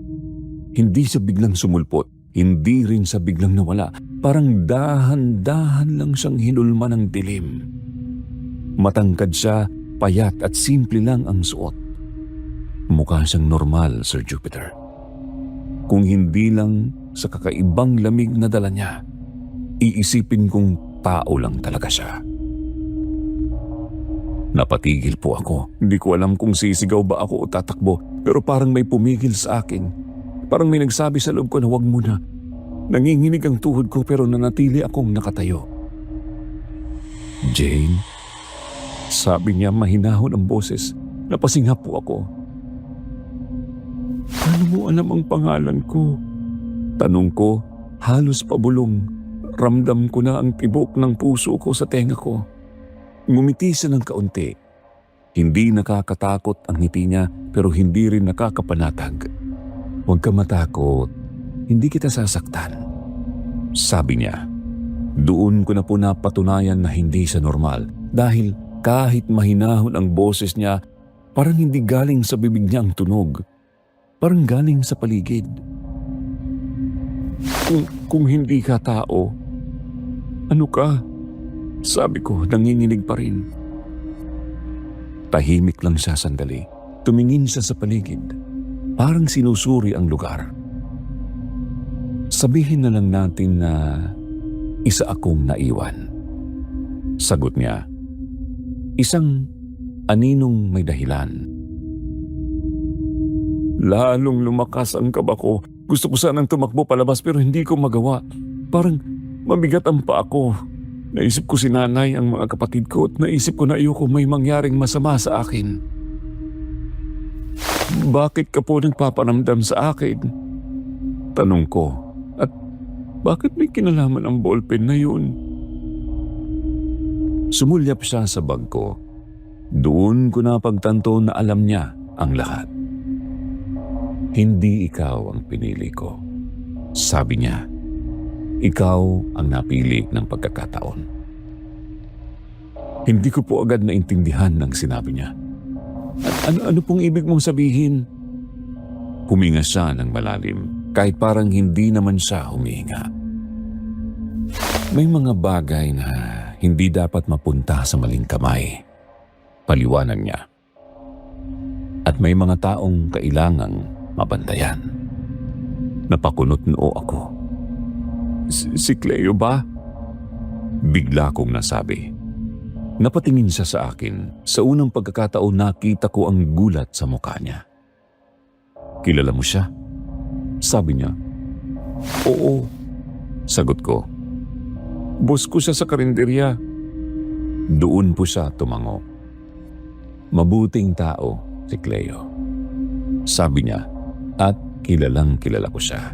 Hindi siya biglang sumulpot, hindi rin siya biglang nawala. Parang dahan-dahan lang siyang hinulma ng dilim. Matangkad siya, payat at simple lang ang suot. Mukha siyang normal, Sir Jupiter. Kung hindi lang sa kakaibang lamig na dala niya, iisipin kong tao lang talaga siya. Napatigil po ako. Hindi ko alam kung sisigaw ba ako o tatakbo, pero parang may pumigil sa akin. Parang may nagsabi sa loob ko na huwag muna. Nanginginig ang tuhod ko pero nanatili akong nakatayo. Jane, sabi niya mahinahon ang boses. Napasinghap po ako. Paano mo alam ang pangalan ko? Tanong ko, halos pabulong. Ramdam ko na ang tibok ng puso ko sa tenga ko. Ngumiti siya ng kaunti. Hindi nakakatakot ang ngiti niya pero hindi rin nakakapanatag. Huwag ka matakot. Hindi kita sasaktan. Sabi niya. Doon ko na po napatunayan na hindi siya normal dahil kahit mahinahon ang boses niya, parang hindi galing sa bibig niya ang tunog. Parang galing sa paligid. Kung hindi ka tao, ano ka? Sabi ko, nanginginig pa rin. Tahimik lang siya sandali. Tumingin siya sa paligid. Parang sinusuri ang lugar. Sabihin na lang natin na isa akong naiwan. Sagot niya, isang aninong may dahilan. Lalong lumakas ang kaba ko. Gusto ko sanang tumakbo palabas pero hindi ko magawa. Parang mabigat ang paa ko. Naisip ko si nanay, ang mga kapatid ko at naisip ko na ayoko may mangyaring masama sa akin. Bakit ka po nagpaparamdam sa akin? Tanong ko. At bakit may kinalaman ang ballpen na yun? Sumulyap siya sa bag ko. Doon ko napagtanto na alam niya ang lahat. Hindi ikaw ang pinili ko. Sabi niya. Ikaw ang napili ng pagkakataon. Hindi ko po agad naintindihan ng sinabi niya. Ano pong ibig mong sabihin? Huminga siya ng malalim. kahit parang hindi naman siya humihinga. May mga bagay na hindi dapat mapunta sa maling kamay, paliwanag niya. At may mga taong kailangang mabantayan. Napakunot noo ako. Si Cleo ba? Bigla kong nasabi. Napatingin siya sa akin. Sa unang pagkakataon nakita ko ang gulat sa mukha niya. Kilala mo siya? Sabi niya. Oo. Sagot ko. Boss ko siya sa karinderya. Doon po siya tumango. Mabuting tao si Cleo. Sabi niya at kilalang kilala ko siya.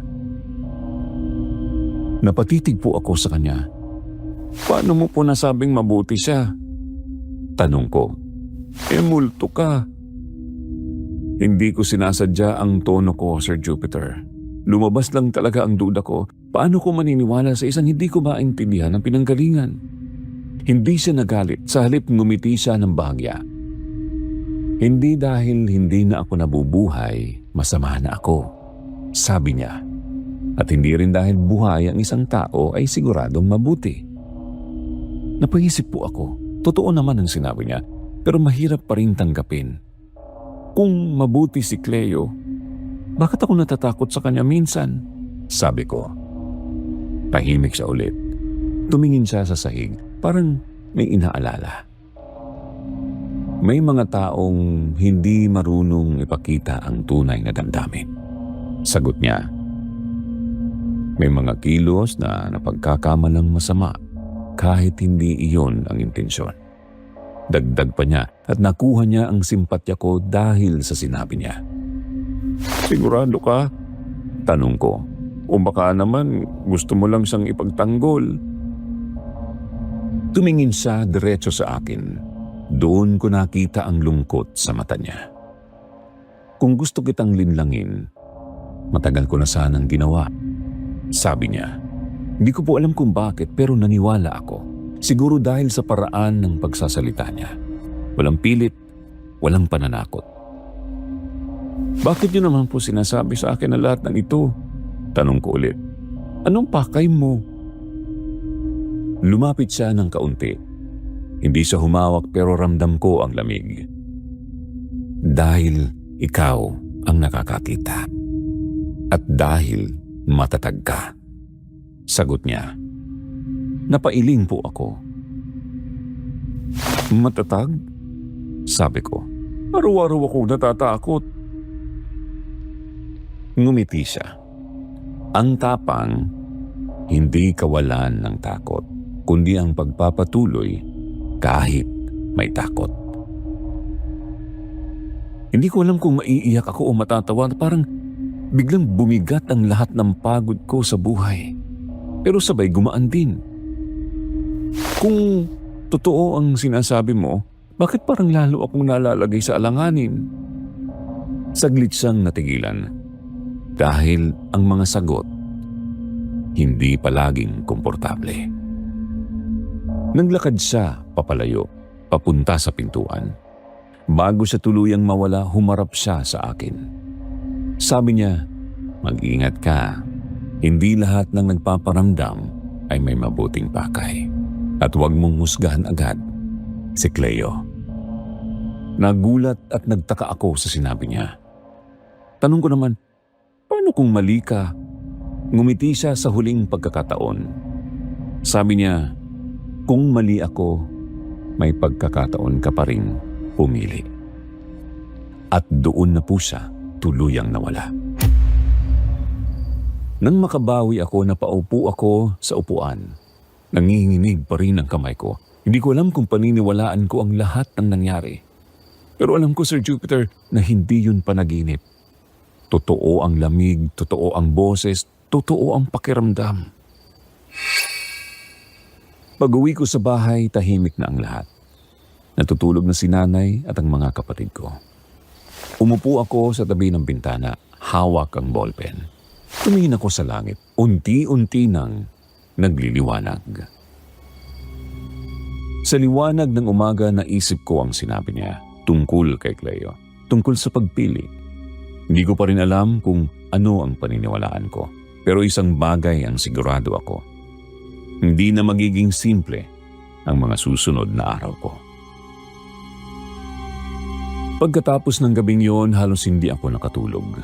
Napatitig po ako sa kanya. Paano mo po nasabing mabuti siya? Tanong ko. Multo ka. Hindi ko sinasadya ang tono ko, Sir Jupiter. Lumabas lang talaga ang duda ko. Paano ko maniniwala sa isang hindi ko maintindihan ang pinanggalingan? Hindi siya nagalit, sa halip ngumiti siya ng bahagya. Hindi dahil hindi na ako nabubuhay, masama na ako, sabi niya. At hindi rin dahil buhay ang isang tao ay siguradong mabuti. Napaisip po ako, totoo naman ang sinabi niya, pero mahirap pa rin tanggapin. Kung mabuti si Cleo, bakit ako natatakot sa kanya minsan? Sabi ko. Tahimik siya ulit. Tumingin siya sa sahig, parang may inaalala. May mga taong hindi marunong ipakita ang tunay na damdamin. Sagot niya. May mga kilos na napagkakamalang masama kahit hindi iyon ang intensyon. Dagdag pa niya at nakuha niya ang simpatya ko dahil sa sinabi niya. Sigurado ka? Tanong ko. O baka naman gusto mo lang siyang ipagtanggol. Tumingin siya diretso sa akin. Doon ko nakita ang lungkot sa mata niya. Kung gusto kitang linlangin, matagal ko na sanang ginawa. Sabi niya. Hindi ko po alam kung bakit pero naniwala ako. Siguro dahil sa paraan ng pagsasalita niya. Walang pilit, walang pananakot. Bakit niyo naman po sinasabi sa akin na lahat ng ito? Tanong ko ulit. Anong pakay mo? Lumapit siya ng kaunti. Hindi siya humawak pero ramdam ko ang lamig. Dahil ikaw ang nakakakita. At dahil matatag ka. Sagot niya. Napailing po ako. Matatag? Sabi ko. Araw-araw akong natatakot. Ngumiti siya. Ang tapang, hindi kawalan ng takot, kundi ang pagpapatuloy kahit may takot. Hindi ko alam kung maiiyak ako o matatawa. Parang biglang bumigat ang lahat ng pagod ko sa buhay. Pero sabay gumaan din. Kung totoo ang sinasabi mo, bakit parang lalo akong nalalagay sa alanganin? Saglit siyang natigilan. Dahil ang mga sagot, hindi palaging komportable. Naglakad siya papalayo, papunta sa pintuan. Bago siya tuluyang mawala, humarap siya sa akin. Sabi niya, mag-ingat ka. Hindi lahat ng nagpaparamdam ay may mabuting pakay. At huwag mong husgahan agad si Cleo. Nagulat at nagtaka ako sa sinabi niya. Tanong ko naman, paano kung mali ka? Ngumiti siya sa huling pagkakataon. Sabi niya, kung mali ako, may pagkakataon ka pa rin pumili. At doon na po siya tuluyang nawala. Nang makabawi ako, napaupo ako sa upuan. Nanginginig pa rin ang kamay ko. Hindi ko alam kung paniniwalaan ko ang lahat ng nangyari. Pero alam ko, Sir Jupiter, na hindi yun panaginip. Totoo ang lamig, totoo ang boses, totoo ang pakiramdam. Pag-uwi ko sa bahay, tahimik na ang lahat. Natutulog na si nanay at ang mga kapatid ko. Umupo ako sa tabi ng bintana, hawak ang ballpen. Tumingin ako sa langit, unti-unti nang nagliliwanag. Sa liwanag ng umaga, naisip ko ang sinabi niya tungkol kay Cleo, tungkol sa pagpili. Hindi ko pa rin alam kung ano ang paniniwalaan ko. Pero isang bagay ang sigurado ako. Hindi na magiging simple ang mga susunod na araw ko. Pagkatapos ng gabing yon, halos hindi ako nakatulog.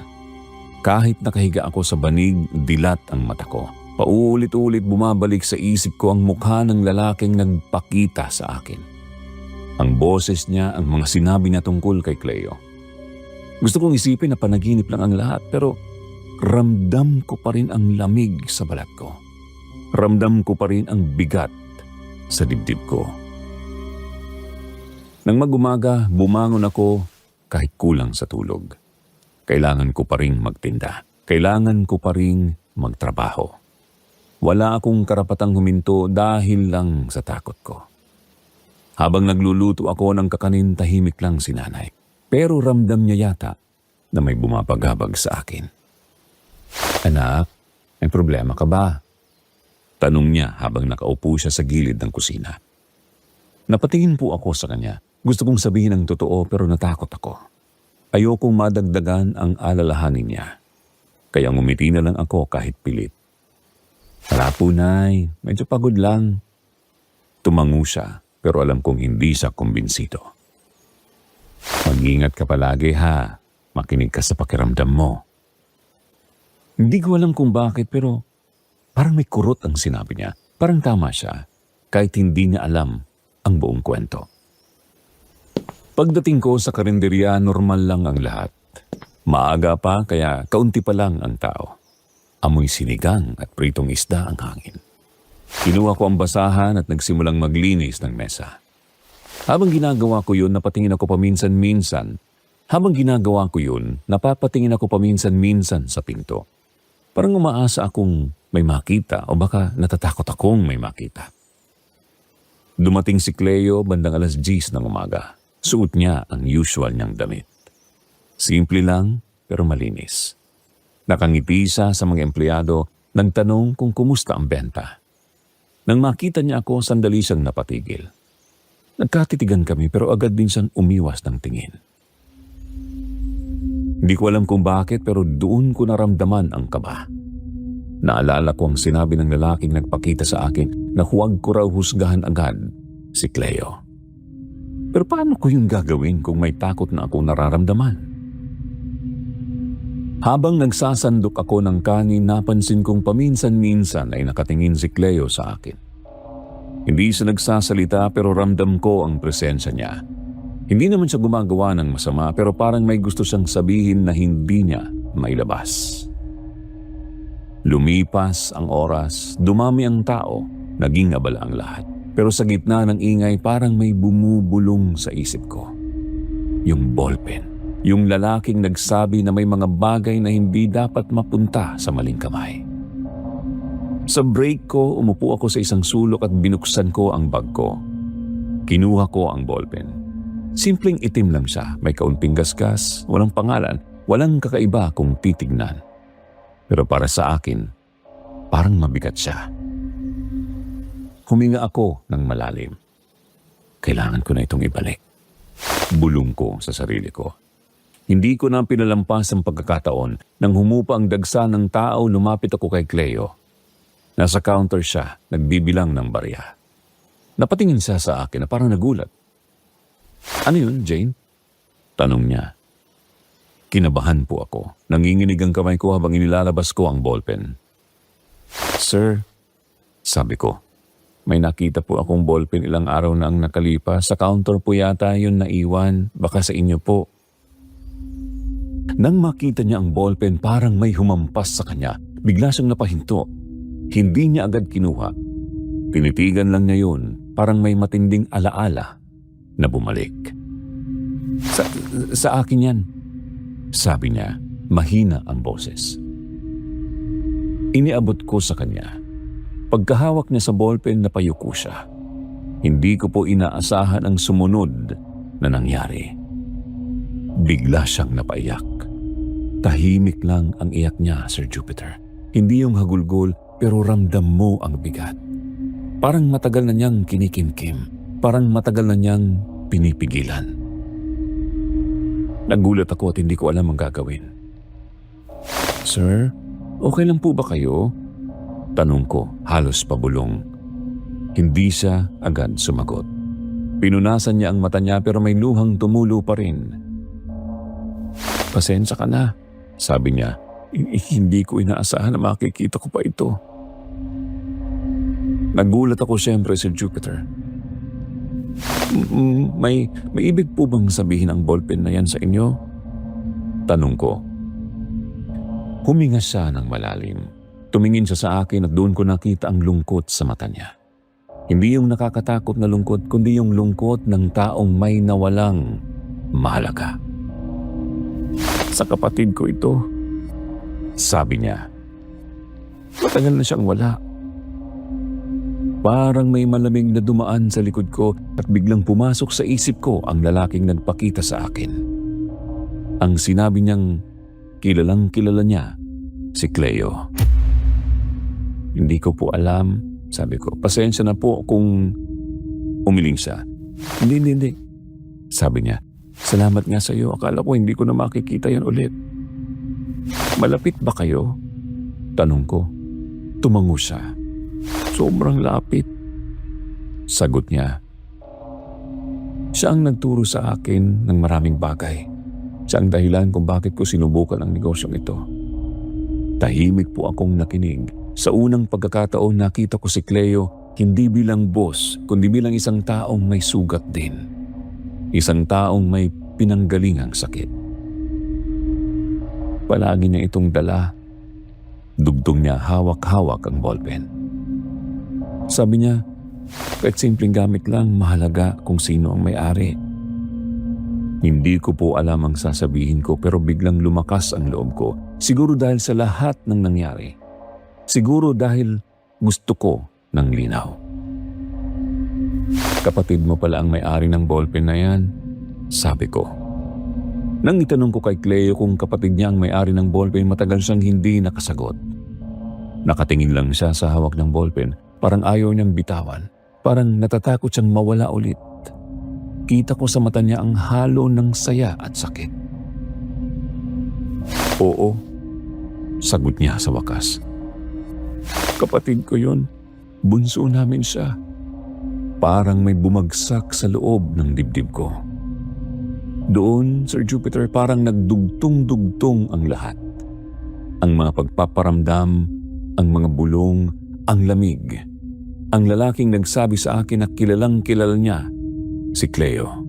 Kahit nakahiga ako sa banig, dilat ang mata ko. Paulit-ulit bumabalik sa isip ko ang mukha ng lalaking nagpakita sa akin. Ang boses niya, ang mga sinabi niya tungkol kay Cleo. Gusto kong isipin na panaginip lang ang lahat, pero ramdam ko pa rin ang lamig sa balat ko. Ramdam ko pa rin ang bigat sa dibdib ko. Nang mag-umaga, bumangon ako kahit kulang sa tulog. Kailangan ko pa rin magtinda. Kailangan ko pa rin magtrabaho. Wala akong karapatang huminto dahil lang sa takot ko. Habang nagluluto ako ng kakanin, tahimik lang si nanay. Pero ramdam niya yata na may bumabagabag sa akin. Anak, may problema ka ba? Tanong niya habang nakaupo siya sa gilid ng kusina. Napatingin po ako sa kanya. Gusto kong sabihin ang totoo pero natakot ako. Ayokong madagdagan ang alalahanin niya. Kaya ngumiti na lang ako kahit pilit. Wala po, Nay. Medyo pagod lang. Tumango siya pero alam kong hindi siya kumbinsido. Mag-ingat ka palagi ha. Makinig ka sa pakiramdam mo. Hindi ko alam kung bakit pero parang may kurot ang sinabi niya. Parang tama siya kahit hindi niya alam ang buong kwento. Pagdating ko sa karinderya, normal lang ang lahat. Maaga pa kaya kaunti pa lang ang tao. Amoy sinigang at pritong isda ang hangin. Kinuha ko ang basahan at nagsimulang maglinis ng mesa. Habang ginagawa ko yun, napapatingin ako paminsan-minsan sa pinto. Parang umaasa akong may makita o baka natatakot akong may makita. Dumating si Cleo bandang 10:00 ng umaga. Suot niya ang usual niyang damit. Simple lang pero malinis. Nakangiti siya sa mga empleyado, nagtanong kung kumusta ang benta. Nang makita niya ako, sandali siyang napatigil. Nagkatitigan kami pero agad din siyang umiwas ng tingin. Hindi ko alam kung bakit pero doon ko naramdaman ang kaba. Naalala ko ang sinabi ng lalaking nagpakita sa akin na huwag ko raw husgahan agad si Cleo. Pero paano ko yung gagawin kung may takot na akong nararamdaman? Habang nagsasandok ako ng kanin, napansin kong paminsan-minsan ay nakatingin si Cleo sa akin. Hindi siya nagsasalita pero ramdam ko ang presensya niya. Hindi naman siya gumagawa ng masama pero parang may gusto siyang sabihin na hindi niya mailabas. Lumipas ang oras, dumami ang tao, naging abala ang lahat. Pero sa gitna ng ingay parang may bumubulong sa isip ko. Yung ballpen, yung lalaking nagsabi na may mga bagay na hindi dapat mapunta sa maling kamay. Sa break ko, umupo ako sa isang sulok at binuksan ko ang bag ko. Kinuha ko ang ballpen. Simpleng itim lang siya, may kaunting gasgas, walang pangalan, walang kakaiba kung titignan. Pero para sa akin, parang mabigat siya. Huminga ako ng malalim. Kailangan ko na itong ibalik. Bulong ko sa sarili ko. Hindi ko na pinalampas ang pagkakataon. Nang humupa ang dagsa ng tao, lumapit ako kay Cleo. Nasa counter siya, nagbibilang ng barya. Napatingin siya sa akin na parang nagulat. Ano yun, Jane? Tanong niya. Kinabahan po ako. Nanginginig ang kamay ko habang inilalabas ko ang ballpen. Sir, sabi ko, may nakita po akong ballpen ilang araw na ang nakalipas. Sa counter po yata yun naiwan. Baka sa inyo po. Nang makita niya ang ballpen, parang may humampas sa kanya. Bigla siyang napahinto. Hindi niya agad kinuha. Tinitigan lang niya yun. Parang may matinding alaala na bumalik. Sa akin yan. Sabi niya, mahina ang boses. Iniabot ko sa kanya. Pagkahawak niya sa ballpen, napayuko siya. Hindi ko po inaasahan ang sumunod na nangyari. Bigla siyang napaiyak. Tahimik lang ang iyak niya, Sir Jupiter. Hindi yung hagulgol, pero ramdam mo ang bigat. Parang matagal na niyang kinikimkim. Parang matagal na niyang pinipigilan. Nagulat ako at hindi ko alam ang gagawin. Sir, okay lang po ba kayo? Tanong ko, halos pabulong. Hindi siya agad sumagot. Pinunasan niya ang mata niya pero may luhang tumulo pa rin. Pasensya ka na, sabi niya. Hindi ko inaasahan na makikita ko pa ito. Nagulat ako siyempre, Sir Jupiter. May ibig po bang sabihin ang ballpen na yan sa inyo? Tanong ko. Huminga siya ng malalim. Tumingin siya sa akin at doon ko nakita ang lungkot sa mata niya. Hindi yung nakakatakot na lungkot, kundi yung lungkot ng taong may nawalang mahalaga. Sa kapatid ko ito, sabi niya. Matagal na siyang wala. Parang may malamig na dumaan sa likod ko at biglang pumasok sa isip ko ang lalaking nagpakita sa akin. Ang sinabi niyang kilalang kilala niya si Cleo. Hindi ko po alam, sabi ko. Pasensya na po kung umiling siya. Hindi. Sabi niya, salamat nga sa iyo. Akala ko hindi ko na makikita yan ulit. Malapit ba kayo? Tanong ko. Tumango siya. Sobrang lapit. Sagot niya. Siya ang nagturo sa akin ng maraming bagay. Siya ang dahilan kung bakit ko sinubukan ang negosyong ito. Tahimik po akong nakinig. Sa unang pagkakataon nakita ko si Cleo hindi bilang boss, kundi bilang isang taong may sugat din. Isang taong may pinanggalingang sakit. Palagi niya itong dala. Dugtong niya hawak-hawak ang ballpen. Sabi niya, kahit simpleng gamit lang, mahalaga kung sino ang may-ari. Hindi ko po alam ang sasabihin ko pero biglang lumakas ang loob ko. Siguro dahil sa lahat ng nangyari. Siguro dahil gusto ko ng linaw. Kapatid mo pala ang may-ari ng ballpen na yan, sabi ko. Nang itanong ko kay Cleo kung kapatid niya ang may-ari ng ballpen, matagal siyang hindi nakasagot. Nakatingin lang siya sa hawak ng ballpen. Parang ayaw niyang bitawan. Parang natatakot siyang mawala ulit. Kita ko sa mata niya ang halo ng saya at sakit. Oo, sagot niya sa wakas. Kapatid ko yun. Bunso namin siya. Parang may bumagsak sa loob ng dibdib ko. Doon, Sir Jupiter, parang nagdugtong-dugtong ang lahat. Ang mga pagpaparamdam, ang mga bulong, ang lamig. Ang lalaking nagsabi sa akin na kilalang kilala niya, si Cleo.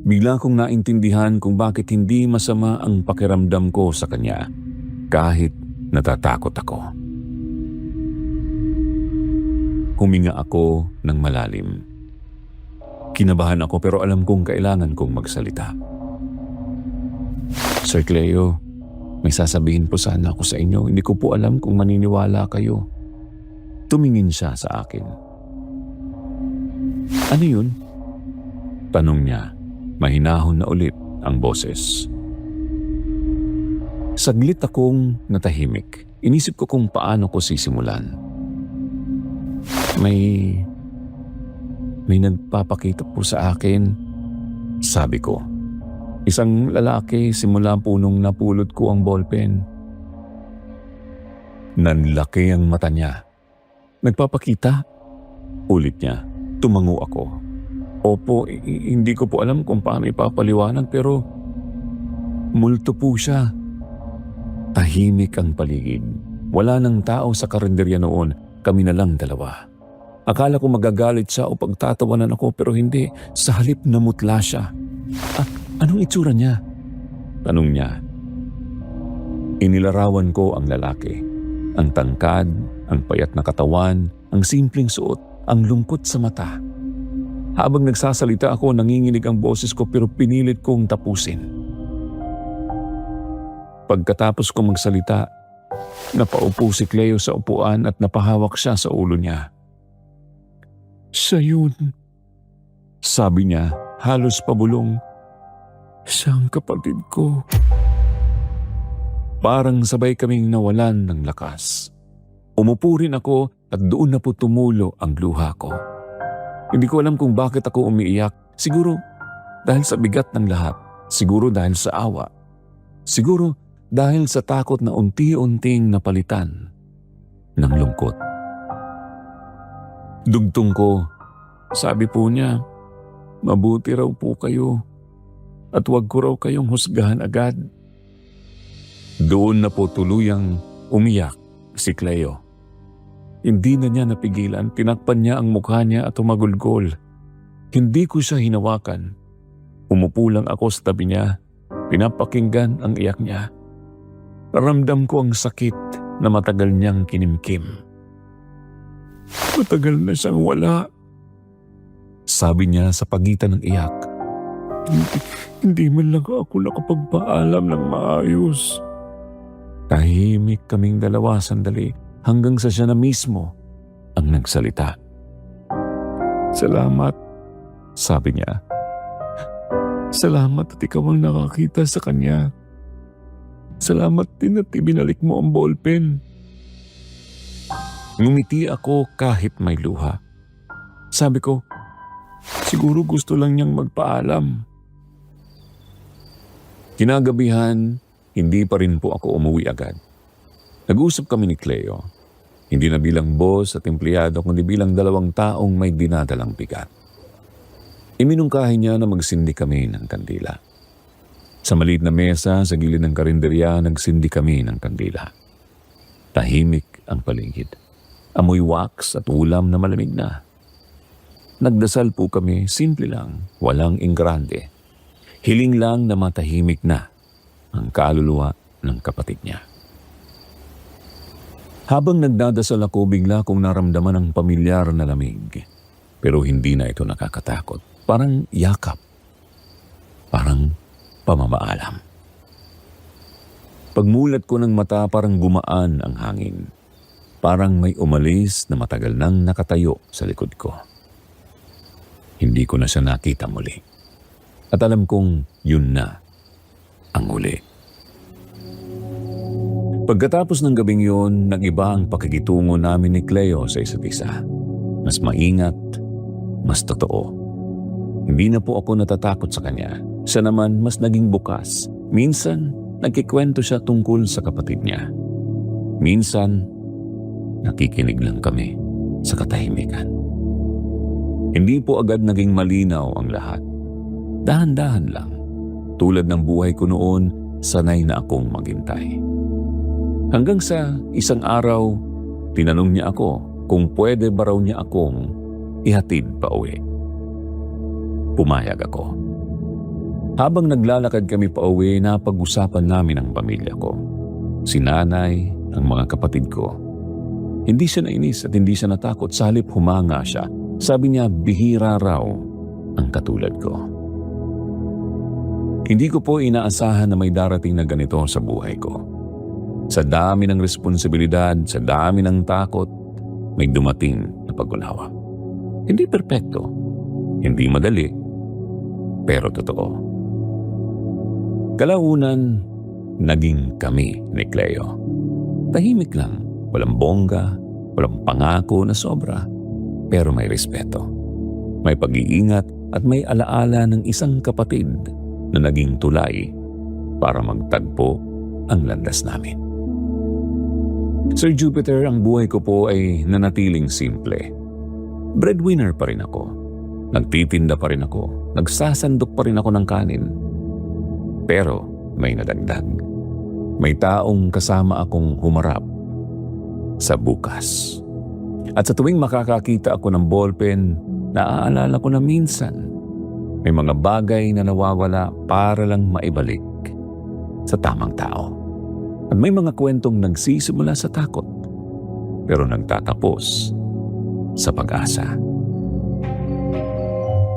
Bigla kong naintindihan kung bakit hindi masama ang pakiramdam ko sa kanya kahit natatakot ako. Huminga ako ng malalim. Kinabahan ako pero alam kong kailangan kong magsalita. Sir Cleo, may sasabihin po sana ako sa inyo. Hindi ko po alam kung maniniwala kayo. Tumingin siya sa akin. Ano yun? Tanong niya. Mahinahon na ulit ang boses. Saglit akong natahimik. Inisip ko kung paano ko sisimulan. May nagpapakita po sa akin, sabi ko. Isang lalaki simula po nung napulot ko ang ballpen. Nanlaki ang mata niya. Nagpapakita? Ulit niya. Tumango ako. Opo, hindi ko po alam kung paano ipapaliwanag pero multo po siya. Tahimik ang paligid. Wala nang tao sa karinderya noon. Kami na lang dalawa. Akala ko magagalit siya o pagtatawanan ako pero hindi. Sa halip namutla siya. Anong itsura niya? Tanong niya. Inilarawan ko ang lalaki. Ang tangkad, ang payat na katawan, ang simpleng suot, ang lungkot sa mata. Habang nagsasalita ako, nanginginig ang boses ko pero pinilit kong tapusin. Pagkatapos ko magsalita, napaupo si Cleo sa upuan at napahawak siya sa ulo niya. Siya yun, sabi niya, halos pabulong. Siya ang kapatid ko. Parang sabay kaming nawalan ng lakas. Umupo rin ako at doon na po tumulo ang luha ko. Hindi ko alam kung bakit ako umiiyak. Siguro dahil sa bigat ng lahat. Siguro dahil sa awa. Siguro dahil sa takot na unti-unting napalitan ng lungkot. Dugtong ko, sabi po niya, mabuti raw po kayo at huwag ko raw kayong husgahan agad. Doon na po tuluyang umiyak si Cleo. Hindi na niya napigilan, tinakpan niya ang mukha niya at tumagulgol. Hindi ko siya hinawakan. Umupo lang ako sa tabi niya, pinapakinggan ang iyak niya. Ramdam ko ang sakit na matagal niyang kinimkim. Matagal na siyang wala, sabi niya sa pagitan ng iyak. Hindi man lang ako nakapagpaalam ng maayos. Tahimik kaming dalawa sandali hanggang sa siya na mismo ang nagsalita. Salamat, sabi niya. Salamat at ikaw ang nakakita sa kanya. Salamat din at ibinalik mo ang ballpen. Ngumiti ako kahit may luha. Sabi ko, siguro gusto lang niyang magpaalam. Kinagabihan, hindi pa rin po ako umuwi agad. Nag-usap kami ni Cleo. Hindi na bilang boss at empleyado kundi bilang dalawang taong may dinadalang bigat. Iminungkahi niya na magsindi kami ng kandila. Sa maliit na mesa sa gilid ng karinderya, nagsindi kami ng kandila. Tahimik ang paligid. Amoy wax at ulam na malamig na. Nagdasal po kami, simple lang, walang ingrande. Hiling lang na matahimik na ang kaluluwa ng kapatid niya. Habang nagdadasal ako, bigla kong naramdaman ang pamilyar na lamig. Pero hindi na ito nakakatakot. Parang yakap. Parang pamamaalam. Pagmulat ko ng mata, parang gumaan ang hangin. Parang may umalis na matagal nang nakatayo sa likod ko. Hindi ko na siya nakita muli. At alam kong yun na ang huli. Pagkatapos ng gabing yun, nag-iba ang pakikitungo namin ni Cleo sa isa't isa. Mas maingat, mas totoo. Hindi na po ako natatakot sa kanya. Siya naman mas naging bukas. Minsan, nagkikwento siya tungkol sa kapatid niya. Minsan, nakikinig lang kami sa katahimikan. Hindi po agad naging malinaw ang lahat. Dahan-dahan lang. Tulad ng buhay ko noon, sanay na akong maghintay. Hanggang sa isang araw, tinanong niya ako kung pwede ba raw niya akong ihatid pa uwi. Pumayag ako. Habang naglalakad kami pa uwi, napag-usapan namin ang pamilya ko. Si nanay, ang mga kapatid ko. Hindi siya nainis at hindi siya natakot. Sa halip humanga siya. Sabi niya, bihira raw ang katulad ko. Hindi ko po inaasahan na may darating na ganito sa buhay ko. Sa dami ng responsibilidad, sa dami ng takot, may dumating na pag-unawa. Hindi perpekto, hindi madali, pero totoo. Kalaunan, naging kami ni Cleo. Tahimik lang, walang bongga, walang pangako na sobra, pero may respeto. May pag-iingat at may alaala ng isang kapatid na naging tulay para magtagpo ang landas namin. Sir Jupiter, ang buhay ko po ay nanatiling simple. Breadwinner pa rin ako. Nagtitinda pa rin ako. Nagsasandok pa rin ako ng kanin. Pero may nadagdag. May taong kasama akong humarap sa bukas. At sa tuwing makakakita ako ng ballpen, naaalala ko na minsan may mga bagay na nawawala para lang maibalik sa tamang tao. At may mga kwentong nagsisimula sa takot pero nagtatapos sa pag-asa.